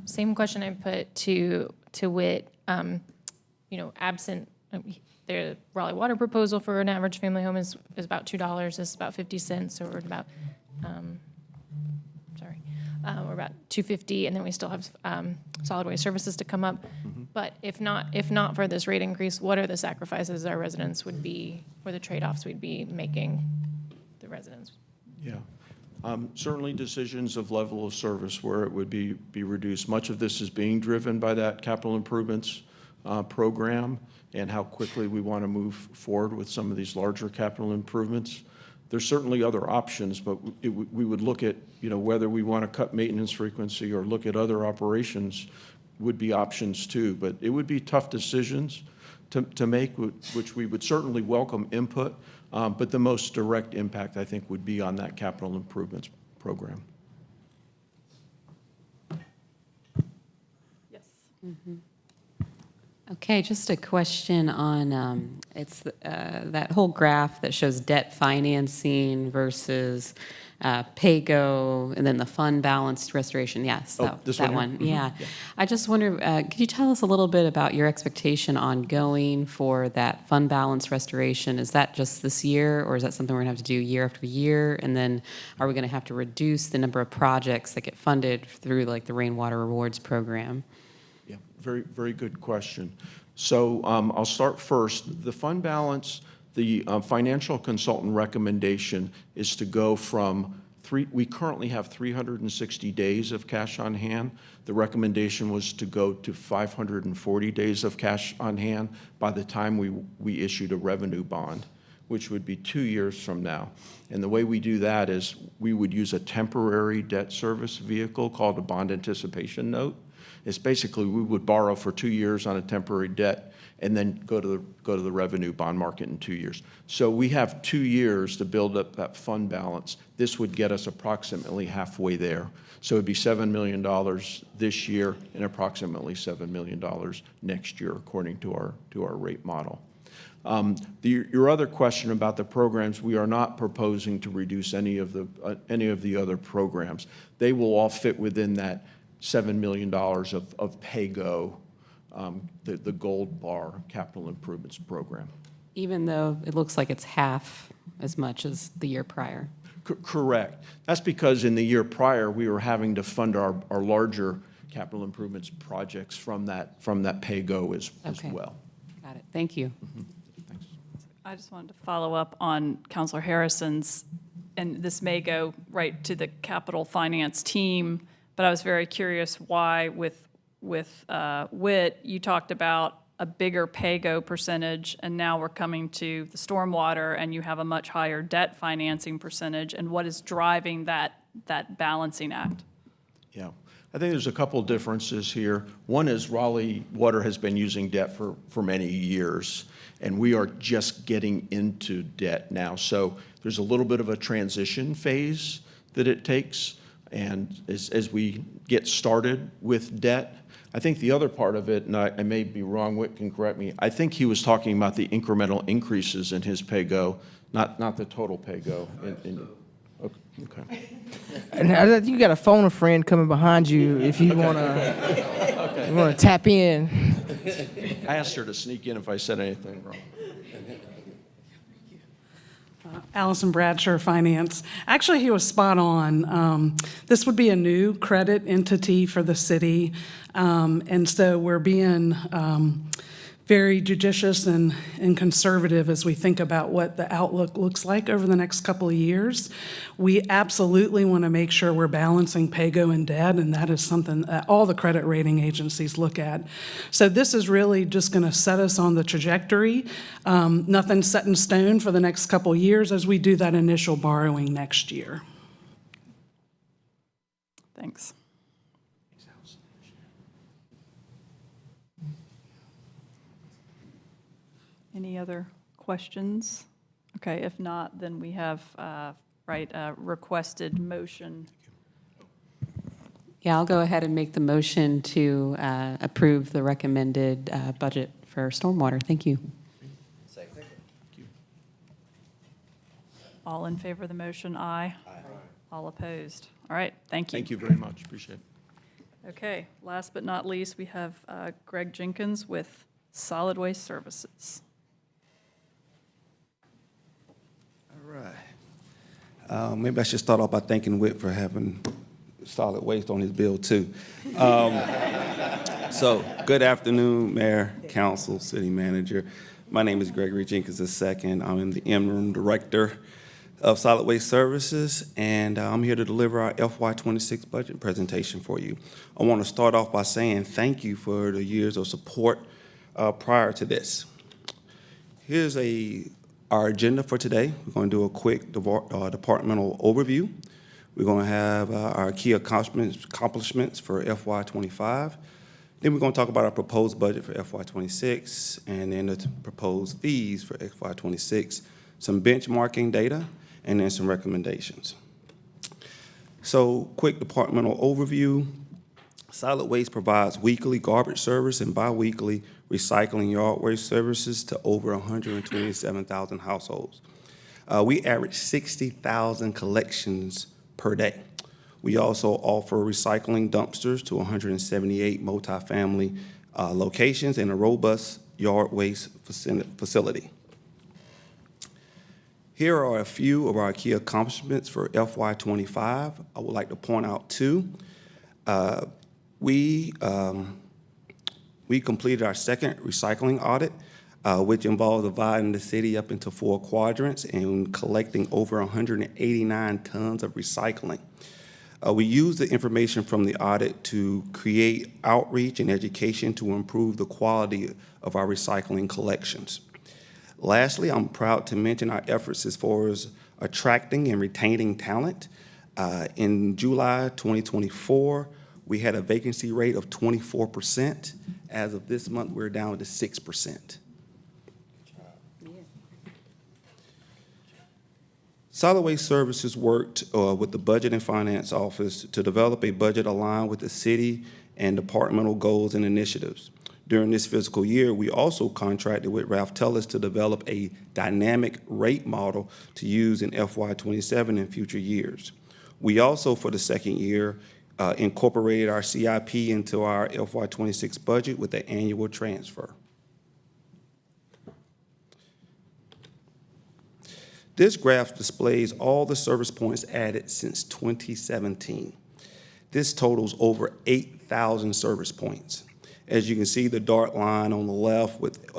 Same question I put to Whit. Absent the Raleigh Water proposal for an average family home is about $2. This is about 50 cents, so we're at about, we're about $2.50, and then we still have solid waste services to come up. But if not for this rate increase, what are the sacrifices our residents would be, or the trade-offs we'd be making the residents? Yeah. Certainly decisions of level of service where it would be reduced. Much of this is being driven by that capital improvements program and how quickly we want to move forward with some of these larger capital improvements. There's certainly other options, but we would look at, whether we want to cut maintenance frequency or look at other operations would be options too. But it would be tough decisions to make, which we would certainly welcome input. But the most direct impact, I think, would be on that capital improvements program. Yes. Okay, just a question on, it's that whole graph that shows debt financing versus pay-go, and then the fund balanced restoration. Yes, This that one one. here? Yeah. I just wonder, could you tell us a little bit about your expectation on going for that fund balance restoration? Is that just this year, or is that something we're going to have to do year after year? And then are we going to have to reduce the number of projects that get funded through like the Rainwater Rewards program? Yeah, very, very good question. So I'll start first. The fund balance, the financial consultant recommendation is to go from we currently have 360 days of cash on hand. The recommendation was to go to 540 days of cash on hand by the time we issued a revenue bond, which would be 2 years from now. And the way we do that is we would use a temporary debt service vehicle called a bond anticipation note. It's basically we would borrow for 2 years on a temporary debt and then go to the revenue bond market in 2 years. So we have 2 years to build up that fund balance. This would get us approximately halfway there. So it'd be $7 million this year and approximately $7 million next year, according to our rate model. Your other question about the programs, we are not proposing to reduce any of the other programs. They will all fit within that $7 million of pay-go, the gold bar capital improvements program. Even though it looks like it's half as much as the year prior? Correct. That's because in the year prior, we were having to fund our larger capital improvements projects from that pay-go as well. Got it. Thank you. Thanks. I just wanted to follow up on Counselor Harrison's, and this may go right to the capital finance team, but I was very curious why with WIT, you talked about a bigger pay-go percentage, and now we're coming to the stormwater, and you have a much higher debt financing percentage, and what is driving that balancing act? Yeah, I think there's a couple differences here. One is Raleigh Water has been using debt for many years, and we are just getting into debt now. So there's a little bit of a transition phase that it takes, and as we get started with debt, I think the other part of it, and I may be wrong, Whit can correct me, I think he was talking about the incremental increases in his pay-go, not the total pay-go. Okay. And you got a phone a friend coming behind you if you want to tap in. I asked her to sneak in if I said anything wrong. Allison Bradshaw, Finance. Actually, he was spot on. This would be a new credit entity for the city, and so we're being very judicious and conservative as we think about what the outlook looks like over the next couple of years. We absolutely want to make sure we're balancing pay-go and debt, and that is something that all the credit rating agencies look at. So this is really just going to set us on the trajectory. Nothing's set in stone for the next couple of years as we do that initial borrowing next year. Thanks. Any other questions? Okay, if not, then we have, requested motion. Yeah, I'll go ahead and make the motion to approve the recommended budget for stormwater. Thank you. All in favor of the motion, aye. Aye. All opposed. All right, thank you. Thank you very much. Appreciate it. Okay, last but not least, we have Greg Jenkins with Solid Waste Services. All right. Maybe I should start off by thanking Whit for having solid waste on his bill, too. So, good afternoon, Mayor, Council, City Manager. My name is Gregory Jenkins II. I'm the interim director of Solid Waste Services, and I'm here to deliver our FY26 budget presentation for you. I want to start off by saying thank you for the years of support prior to this. Here's our agenda for today. We're going to do a quick departmental overview. We're going to have our key accomplishments for FY25. Then we're going to talk about our proposed budget for FY26, and then the proposed fees for FY26, some benchmarking data, and then some recommendations. So, quick departmental overview. Solid Waste provides weekly garbage service and biweekly recycling yard waste services to over 127,000 households. We average 60,000 collections per day. We also offer recycling dumpsters to 178 multifamily locations and a robust yard waste facility. Here are a few of our key accomplishments for FY25. I would like to point out two. We completed our second recycling audit, which involved dividing the city up into 4 quadrants and collecting over 189 tons of recycling. We used the information from the audit to create outreach and education to improve the quality of our recycling collections. Lastly, I'm proud to mention our efforts as far as attracting and retaining talent. In July 2024, we had a vacancy rate of 24%. As of this month, we're down to 6%. Solid Waste Services worked with the Budget and Finance Office to develop a budget aligned with the city and departmental goals and initiatives. During this fiscal year, we also contracted with Ralph Tellis to develop a dynamic rate model to use in FY27 and future years. We also, for the second year, incorporated our CIP into our FY26 budget with the annual transfer. This graph displays all the service points added since 2017. This totals over 8,000 service points. As you can see, the dark line on the left with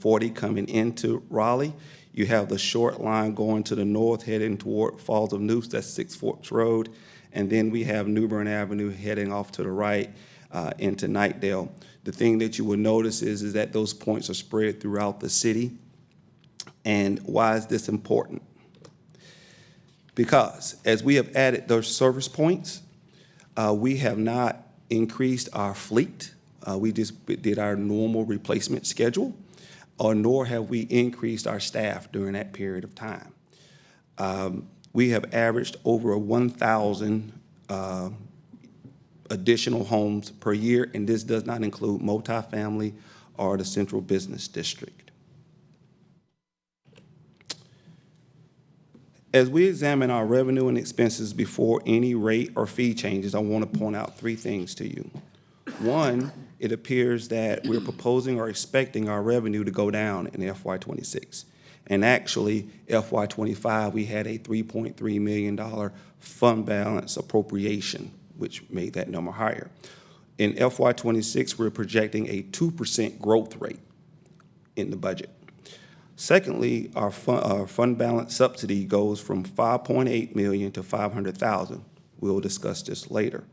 40 coming into Raleigh. You have the short line going to the north, heading toward Falls of Neuse, that's 6 Forks Road. And then we have New Bern Avenue heading off to the right into Knightdale. The thing that you will notice is that those points are spread throughout the city. And why is this important? Because as we have added those service points, we have not increased our fleet. We just did our normal replacement schedule, nor have we increased our staff during that period of time. We have averaged over 1,000 additional homes per year, and this does not include multifamily or the central business district. As we examine our revenue and expenses before any rate or fee changes, I want to point out 3 things to you. One, it appears that we're proposing or expecting our revenue to go down in FY26. And actually, FY25, we had a $3.3 million fund balance appropriation, which made that number higher. In FY26, we're projecting a 2% growth rate. in the budget. Secondly, our fund balance subsidy goes from $5.8 million to $500,000. We'll discuss this later.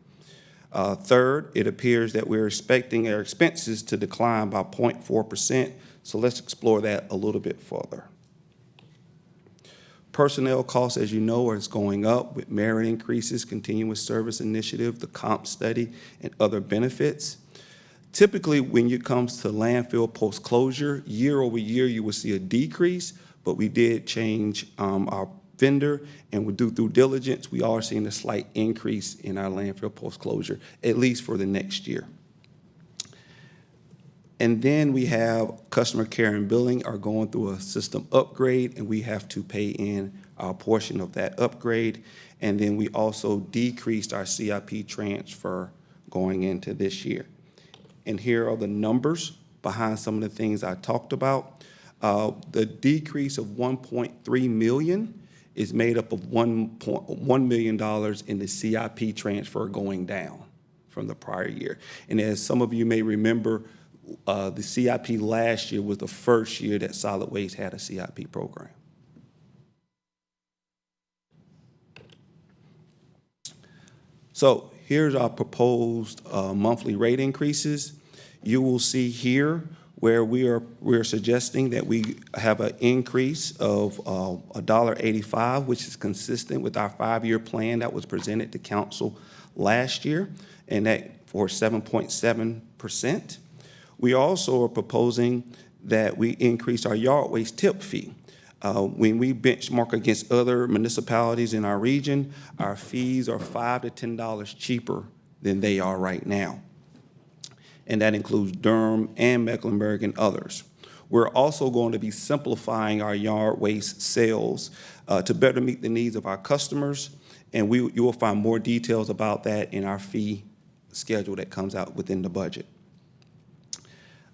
Third, it appears that we're expecting our expenses to decline by 0.4%, so let's explore that a little bit further. Personnel costs, as you know, is going up with merit increases, continuous service initiative, the comp study, and other benefits. Typically, when it comes to landfill post-closure, year over year, you will see a decrease, but we did change our vendor, and we do due diligence. We are seeing a slight increase in our landfill post-closure, at least for the next year. And then we have customer care and billing are going through a system upgrade, and we have to pay in our portion of that upgrade. And then we also decreased our CIP transfer going into this year. And here are the numbers behind some of the things I talked about. The decrease of $1.3 million is made up of $1 million in the CIP transfer going down from the prior year. And as some of you may remember, the CIP last year was the first year that solid waste had a CIP program. So here's our proposed monthly rate increases. You will see here where we're suggesting that we have an increase of $1.85, which is consistent with our 5-year plan that was presented to council last year, and that for 7.7%. We also are proposing that we increase our yard waste tip fee. When we benchmark against other municipalities in our region, our fees are $5 to $10 cheaper than they are right now. And that includes Durham and Mecklenburg and others. We're also going to be simplifying our yard waste sales to better meet the needs of our customers, and you will find more details about that in our fee schedule that comes out within the budget.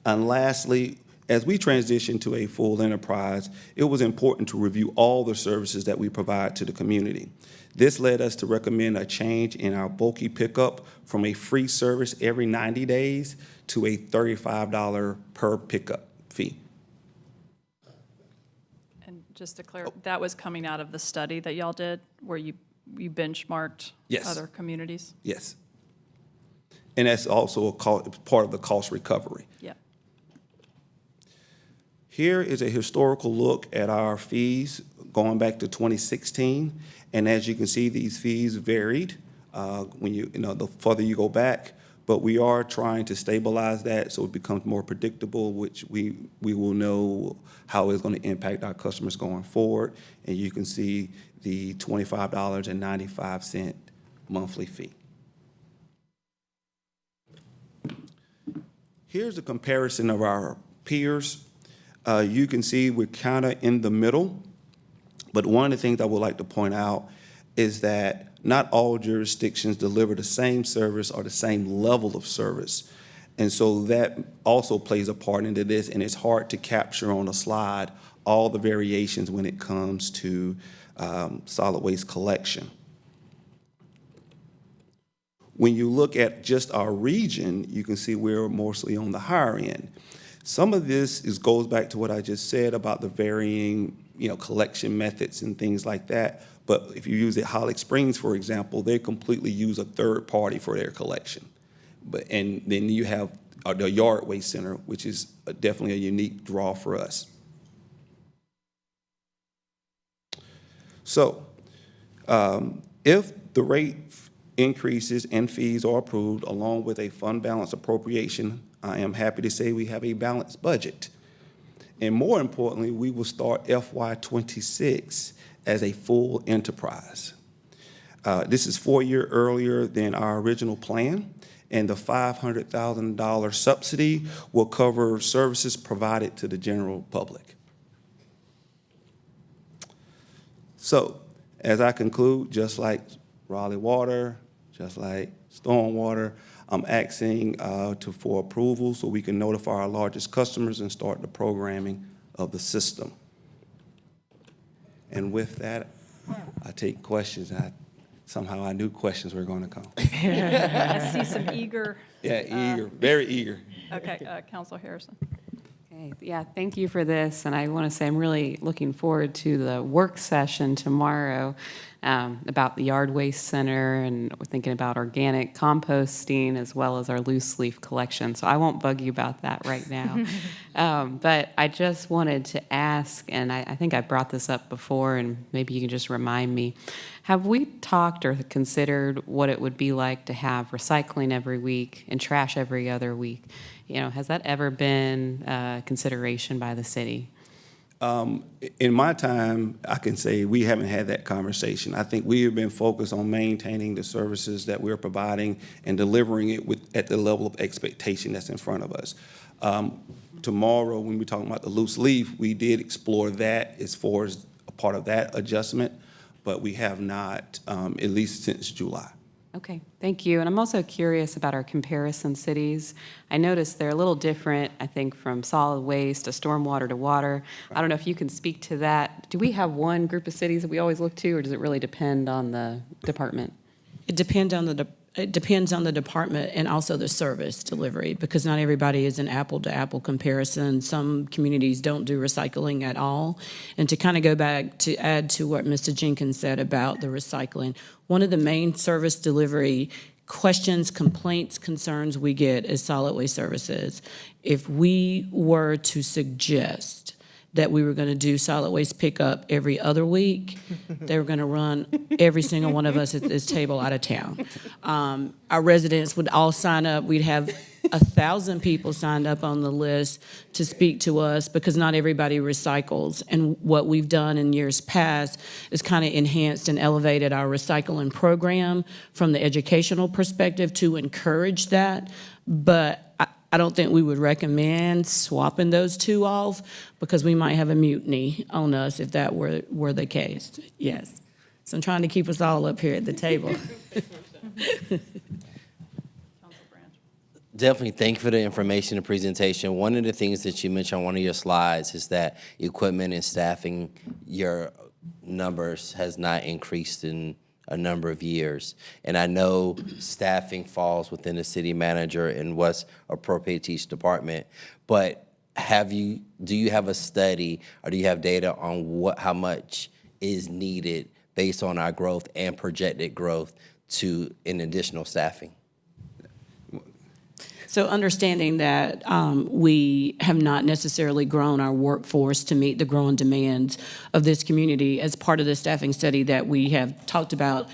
And lastly, as we transition to a full enterprise, it was important to review all the services that we provide to the community. This led us to recommend a change in our bulky pickup from a free service every 90 days to a $35 per pickup fee. And just to clarify, that was coming out of the study that y'all did where you benchmarked Yes. other communities? Yes. And that's also part of the cost recovery. Yeah. Here is a historical look at our fees going back to 2016. And as you can see, these fees varied when the further you go back, but we are trying to stabilize that so it becomes more predictable, which we will know how it's going to impact our customers going forward. And you can see the $25.95 monthly fee. Here's a comparison of our peers. You can see we're kind of in the middle, but one of the things I would like to point out is that not all jurisdictions deliver the same service or the same level of service. And so that also plays a part into this, and it's hard to capture on a slide all the variations when it comes to solid waste collection. When you look at just our region, you can see we're mostly on the higher end. Some of this goes back to what I just said about the varying, collection methods and things like that. But if you use it, Holly Springs, for example, they completely use a third party for their collection. And then you have the Yard Waste Center, which is definitely a unique draw for us. So if the rate increases and fees are approved along with a fund balance appropriation, I am happy to say we have a balanced budget. And more importantly, we will start FY26 as a full enterprise. This is 4 years earlier than our original plan, and the $500,000 subsidy will cover services provided to the general public. So, as I conclude, just like Raleigh Water, just like Stormwater, I'm asking for approval so we can notify our largest customers and start the programming of the system. And with that, I take questions. Somehow I knew questions were going to come. I see some eager. Yeah, eager, very eager. Okay, Councilor Harrison. Okay, yeah, thank you for this, and I want to say I'm really looking forward to the work session tomorrow about the yard waste center, and we're thinking about organic composting as well as our loose leaf collection, so I won't bug you about that right now. But I just wanted to ask, and I think I brought this up before, and maybe you can just remind me, have we talked or considered what it would be like to have recycling every week and trash every other week? You know, has that ever been a consideration by the city? In my time, I can say we haven't had that conversation. I think we have been focused on maintaining the services that we're providing and delivering it at the level of expectation that's in front of us. Tomorrow, when we're talking about the loose leaf, we did explore that as far as a part of that adjustment, but we have not, at least since July. Okay, thank you. And I'm also curious about our comparison cities. I noticed they're a little different, I think, from solid waste to stormwater to water. I don't know if you can speak to that. Do we have one group of cities that we always look to, or does it really depend on the department? It depends on the department and also the service delivery, because not everybody is an apple-to-apple comparison. Some communities don't do recycling at all. And to kind of go back to add to what Mr. Jenkins said about the recycling, one of the main service delivery questions, complaints, concerns we get is solid waste services. If we were to suggest that we were going to do solid waste pickup every other week, they were going to run every single one of us at this table out of town. Our residents would all sign up. We'd have 1,000 people signed up on the list to speak to us because not everybody recycles. And what we've done in years past is kind of enhanced and elevated our recycling program from the educational perspective to encourage that. But I don't think we would recommend swapping those two off because we might have a mutiny on us if that were the case. Yes. So I'm trying to keep us all up here at the table. Definitely thank you for the information and presentation. One of the things that you mentioned on one of your slides is that equipment and staffing, your numbers has not increased in a number of years. And I know staffing falls within the city manager and what's appropriate to each department, but do you have a study or do you have data on how much is needed based on our growth and projected growth in additional staffing? So understanding that we have not necessarily grown our workforce to meet the growing demands of this community, as part of the staffing study that we have talked about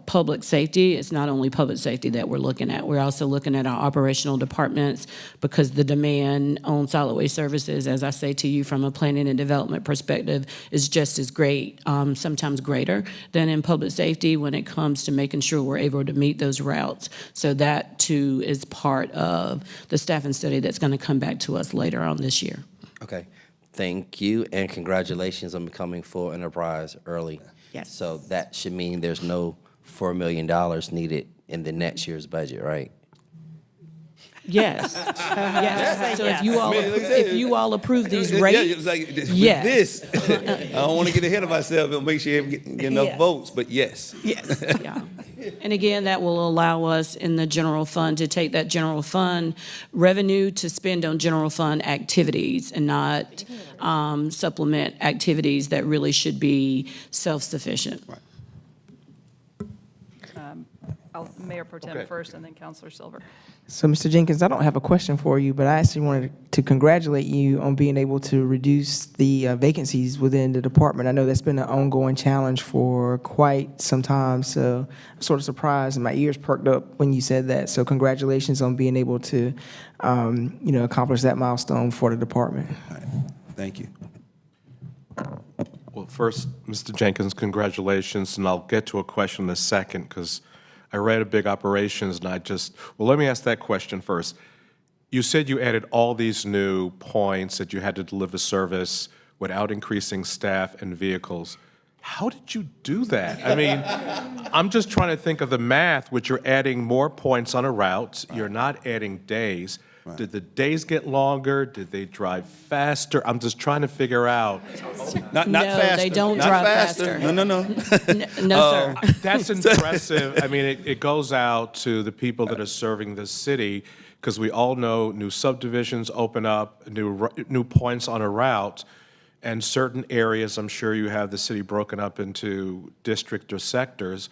public safety, it's not only public safety that we're looking at. We're also looking at our operational departments because the demand on solid waste services, as I say to you from a planning and development perspective, is just as great, sometimes greater than in public safety when it comes to making sure we're able to meet those routes. So that too is part of the staffing study that's going to come back to us later on this year. Okay, thank you, and congratulations on becoming full enterprise early. Yes. So that should mean there's no $4 million needed in the next year's budget, right? Yes. Yes. So if you all approve these rates, yes. I don't want to get ahead of myself and make sure you get enough votes, but yes. Yes. Yeah. And again, that will allow us in the general fund to take that general fund revenue to spend on general fund activities and not supplement activities that really should be self-sufficient. Right. Mayor Pro Tem first, and then Councilor Silver. So, Mr. Jenkins, I don't have a question for you, but I actually wanted to congratulate you on being able to reduce the vacancies within the department. I know that's been an ongoing challenge for quite some time, so I'm sort of surprised and my ears perked up when you said that. So congratulations on being able to, accomplish that milestone for the department. All right. Thank you. Well, first, Mr. Jenkins, congratulations, and I'll get to a question in a second because I read a big operations and let me ask that question first. You said you added all these new points that you had to deliver service without increasing staff and vehicles. How did you do that? I mean, I'm just trying to think of the math, which you're adding more points on a route, you're not adding days. Did the days get longer? Did they drive faster? I'm just trying to figure out. Not No, faster. they don't Not drive faster. faster. No. No, sir. That's impressive. I mean, it goes out to the people that are serving this city, because we all know new subdivisions open up, new points on a route, and certain areas, I'm sure you have the city broken up into district or sectors,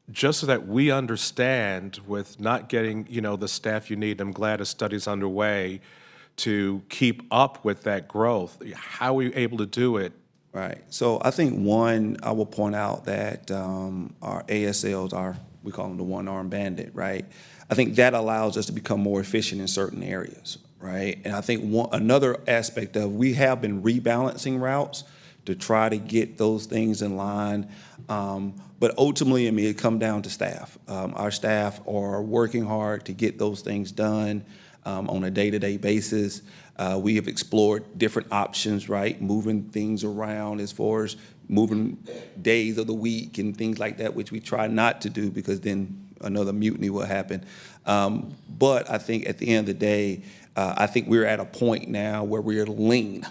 just so that we understand with not getting, the staff you need. I'm glad a study's underway to keep up with that growth. How are we able to do it? Right. So I think one, I will point out that our ASLs we call them the one-armed bandit, right? I think that allows us to become more efficient in certain areas, right? And I think another aspect of, we have been rebalancing routes to try to get those things in line. But ultimately, it comes down to staff. Our staff are working hard to get those things done on a day-to-day basis. We have explored different options, right? Moving things around as far as moving days of the week and things like that, which we try not to do because then another mutiny will happen. But I think at the end of the day, I think we're at a point now where we're lean,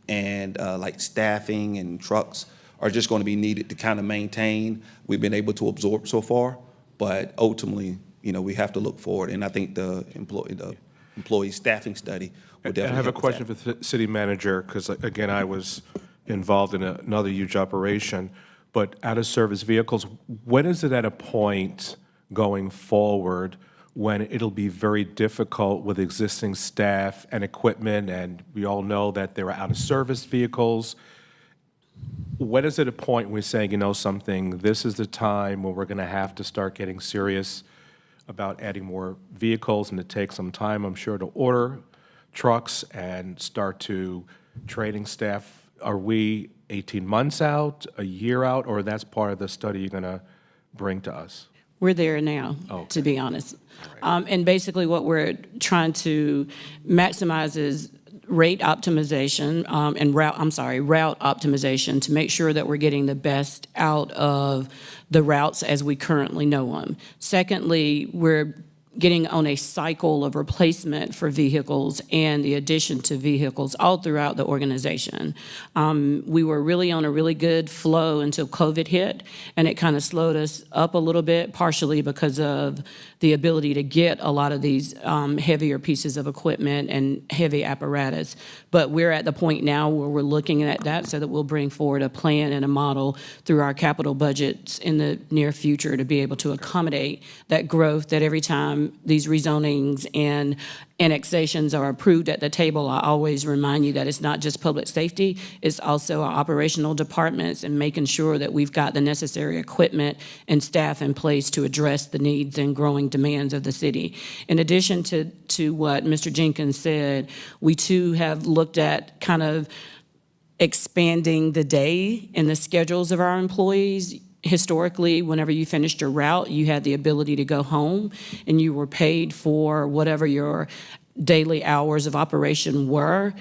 and like staffing and trucks are just going to be needed to kind of maintain. We've been able to absorb so far, but ultimately, we have to look forward. And I think the employee staffing study will definitely I have a help with question that. for the city manager, because again, I was involved in another huge operation, but out-of-service vehicles, when is it at a point going forward when it'll be very difficult with existing staff and equipment, and we all know that there are out-of-service vehicles? When is it a point we're saying, something, this is the time when we're going to have to start getting serious about adding more vehicles, and it takes some time, I'm sure, to order trucks and start to training staff? Are we 18 months out, a year out, or that's part of the study you're going to bring to us? We're there now, to be honest. And basically what we're trying to maximize is rate optimization and route optimization to make sure that we're getting the best out of the routes as we currently know them. Secondly, we're getting on a cycle of replacement for vehicles and the addition to vehicles all throughout the organization. We were really on a really good flow until COVID hit, and it kind of slowed us up a little bit, partially because of the ability to get a lot of these heavier pieces of equipment and heavy apparatus. But we're at the point now where we're looking at that so that we'll bring forward a plan and a model through our capital budgets in the near future to be able to accommodate that growth, that every time these rezonings and annexations are approved at the table, I always remind you that it's not just public safety, it's also our operational departments and making sure that we've got the necessary equipment and staff in place to address the needs and growing demands of the city. In addition to what Mr. Jenkins said, we too have looked at kind of expanding the day and the schedules of our employees. Historically, whenever you finished your route, you had the ability to go home and you were paid for whatever your daily hours of operation were.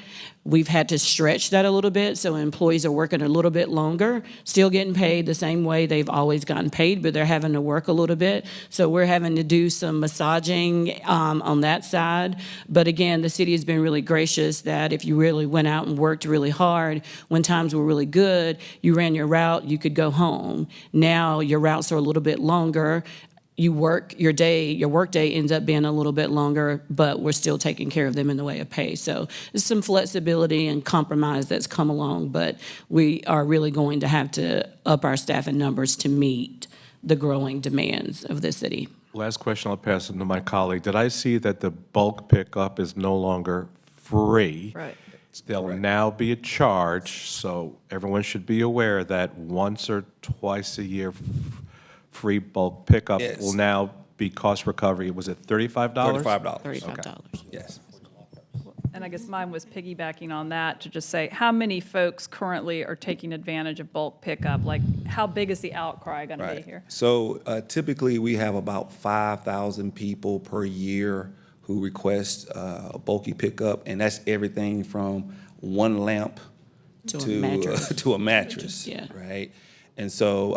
We've had to stretch that a little bit, so employees are working a little bit longer, still getting paid the same way they've always gotten paid, but they're having to work a little bit. So we're having to do some massaging on that side. But again, the city has been really gracious that if you really went out and worked really hard, when times were really good, you ran your route, you could go home. Now your routes are a little bit longer. You work your work day ends up being a little bit longer, but we're still taking care of them in the way of pay. So there's some flexibility and compromise that's come along, but we are really going to have to up our staffing numbers to meet the growing demands of the city. Last question, I'll pass it to my colleague. Did I see that the bulk pickup is no longer free? Right. There'll now be a charge, so everyone should be aware that once or twice a year, free bulk pickup Yes. will now be cost recovery. Was it $35? $35. $35. Yes. And I guess mine was piggybacking on that to just say, how many folks currently are taking advantage of bulk pickup? Like, how big is the outcry going to be here? So typically, we have about 5,000 people per year who request a bulky pickup, and that's everything from one lamp To a mattress. to a mattress, Yeah. right? And so,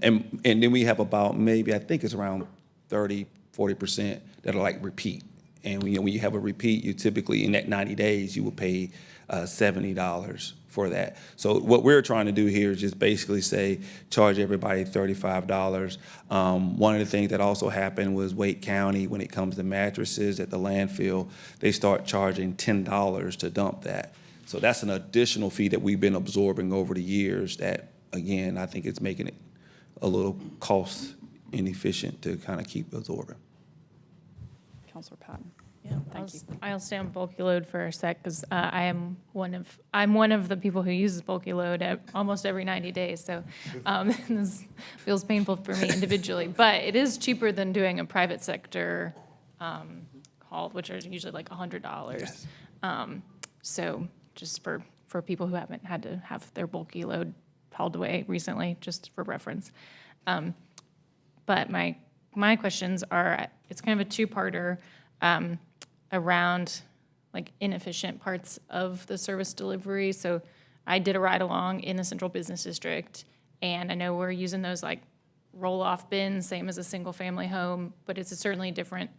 and then we have about maybe, I think it's around 30, 40% that are like repeat. And when you have a repeat, you typically, in that 90 days, you will pay $70 for that. So what we're trying to do here is just basically say, charge everybody $35. One of the things that also happened was Wake County, when it comes to mattresses at the landfill, they start charging $10 to dump that. So that's an additional fee that we've been absorbing over the years that, again, I think it's making it a little cost inefficient to kind of keep absorbing. Counselor Patton. Yeah, Thank you. I'll stay on bulky load for a sec, because I'm one of the people who uses bulky load at almost every 90 days, so this feels painful for me individually. But it is cheaper than doing a private sector haul, which are usually like $100. Yes. So just for people who haven't had to have their bulky load hauled away recently, just for reference. But my questions are, it's kind of a two-parter around like inefficient parts of the service delivery. So I did a ride along in the Central Business District, and I know we're using those like roll-off bins, same as a single-family home, but it's a certainly different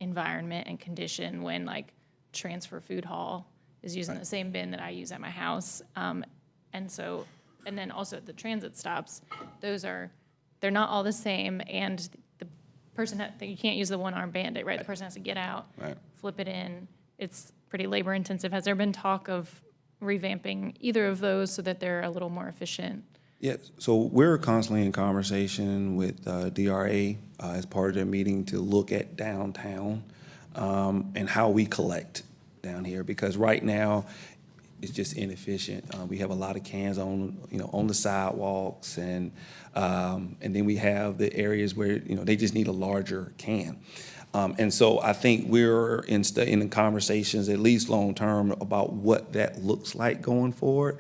environment and condition when like Transfer Food Hall is using the same bin that I use at my house. And then also at the transit stops, they're not all the same, and the person, you can't use the one-arm bandit, right? The person has to get out, Right. flip it in. It's pretty labor-intensive. Has there been talk of revamping either of those so that they're a little more efficient? Yeah, so we're constantly in conversation with DRA as part of their meeting to look at downtown and how we collect down here, because right now it's just inefficient. We have a lot of cans on the sidewalks, and then we have the areas where they just need a larger can. And so I think we're in conversations, at least long-term, about what that looks like going forward.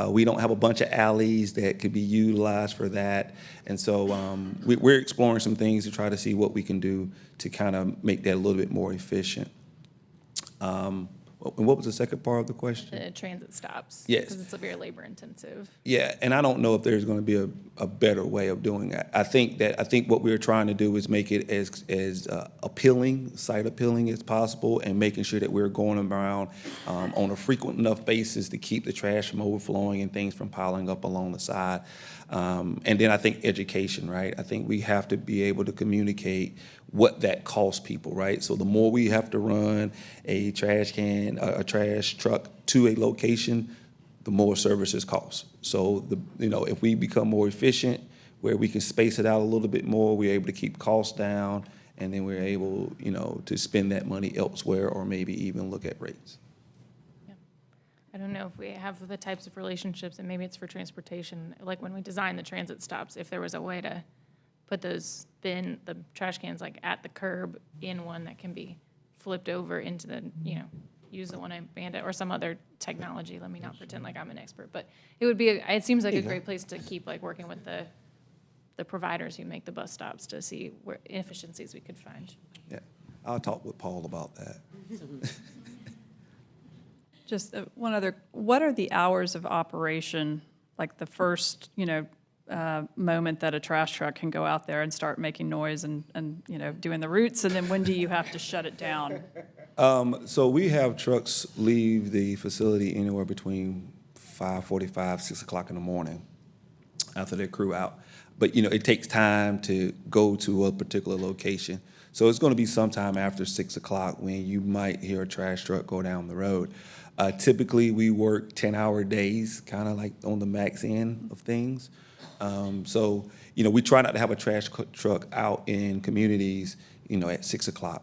We don't have a bunch of alleys that could be utilized for that. And so we're exploring some things to try to see what we can do to kind of make that a little bit more efficient. And what was the second part of the question? The transit stops. Yes. Because it's very labor-intensive. Yeah, and I don't know if there's going to be a better way of doing that. I think what we're trying to do is make it as appealing, sight appealing as possible, and making sure that we're going around on a frequent enough basis to keep the trash from overflowing and things from piling up along the side. And then I think education, right? I think we have to be able to communicate what that costs people, right? So the more we have to run a trash truck to a location, the more services cost. So if we become more efficient, where we can space it out a little bit more, we're able to keep costs down, and then we're able, to spend that money elsewhere, or maybe even look at rates. I don't know if we have the types of relationships, and maybe it's for transportation, like when we design the transit stops, if there was a way to put the trash cans like at the curb in one that can be flipped over into the, use the one-arm bandit or some other technology. Let me not pretend like I'm an expert, but it seems like a great place to keep like working with the providers who make the bus stops to see where inefficiencies we could find. Yeah, I'll talk with Paul about that. Just one other, what are the hours of operation, like the first, moment that a trash truck can go out there and start making noise and doing the routes, and then when do you have to shut it down? So we have trucks leave the facility anywhere between 5:45, 6 o'clock in the morning after their crew out. But, it takes time to go to a particular location. So it's going to be sometime after 6 o'clock when you might hear a trash truck go down the road. Typically, we work 10-hour days, kind of like on the max end of things. So, we try not to have a trash truck out in communities, at 6 o'clock,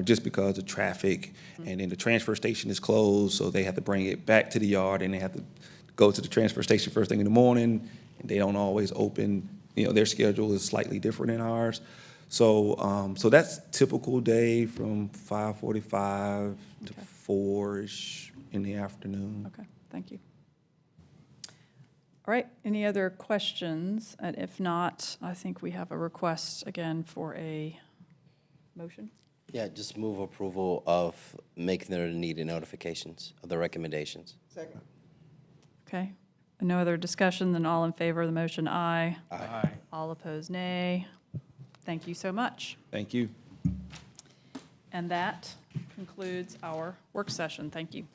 just because of traffic. And then the transfer station is closed, so they have to bring it back to the yard, and they have to go to the transfer station first thing in the morning, and they don't always open. Their schedule is slightly different than ours. So, so that's typical day from 5:45 to 4-ish in the afternoon. Okay, thank you. All right, any other questions? And if not, I think we have a request again for a motion. Yeah, just move approval of making the needed notifications of the recommendations. Second. Okay, no other discussion, then all in favor of the motion, aye. Aye. All opposed, nay. Thank you so much. Thank you. And that concludes our work session. Thank you.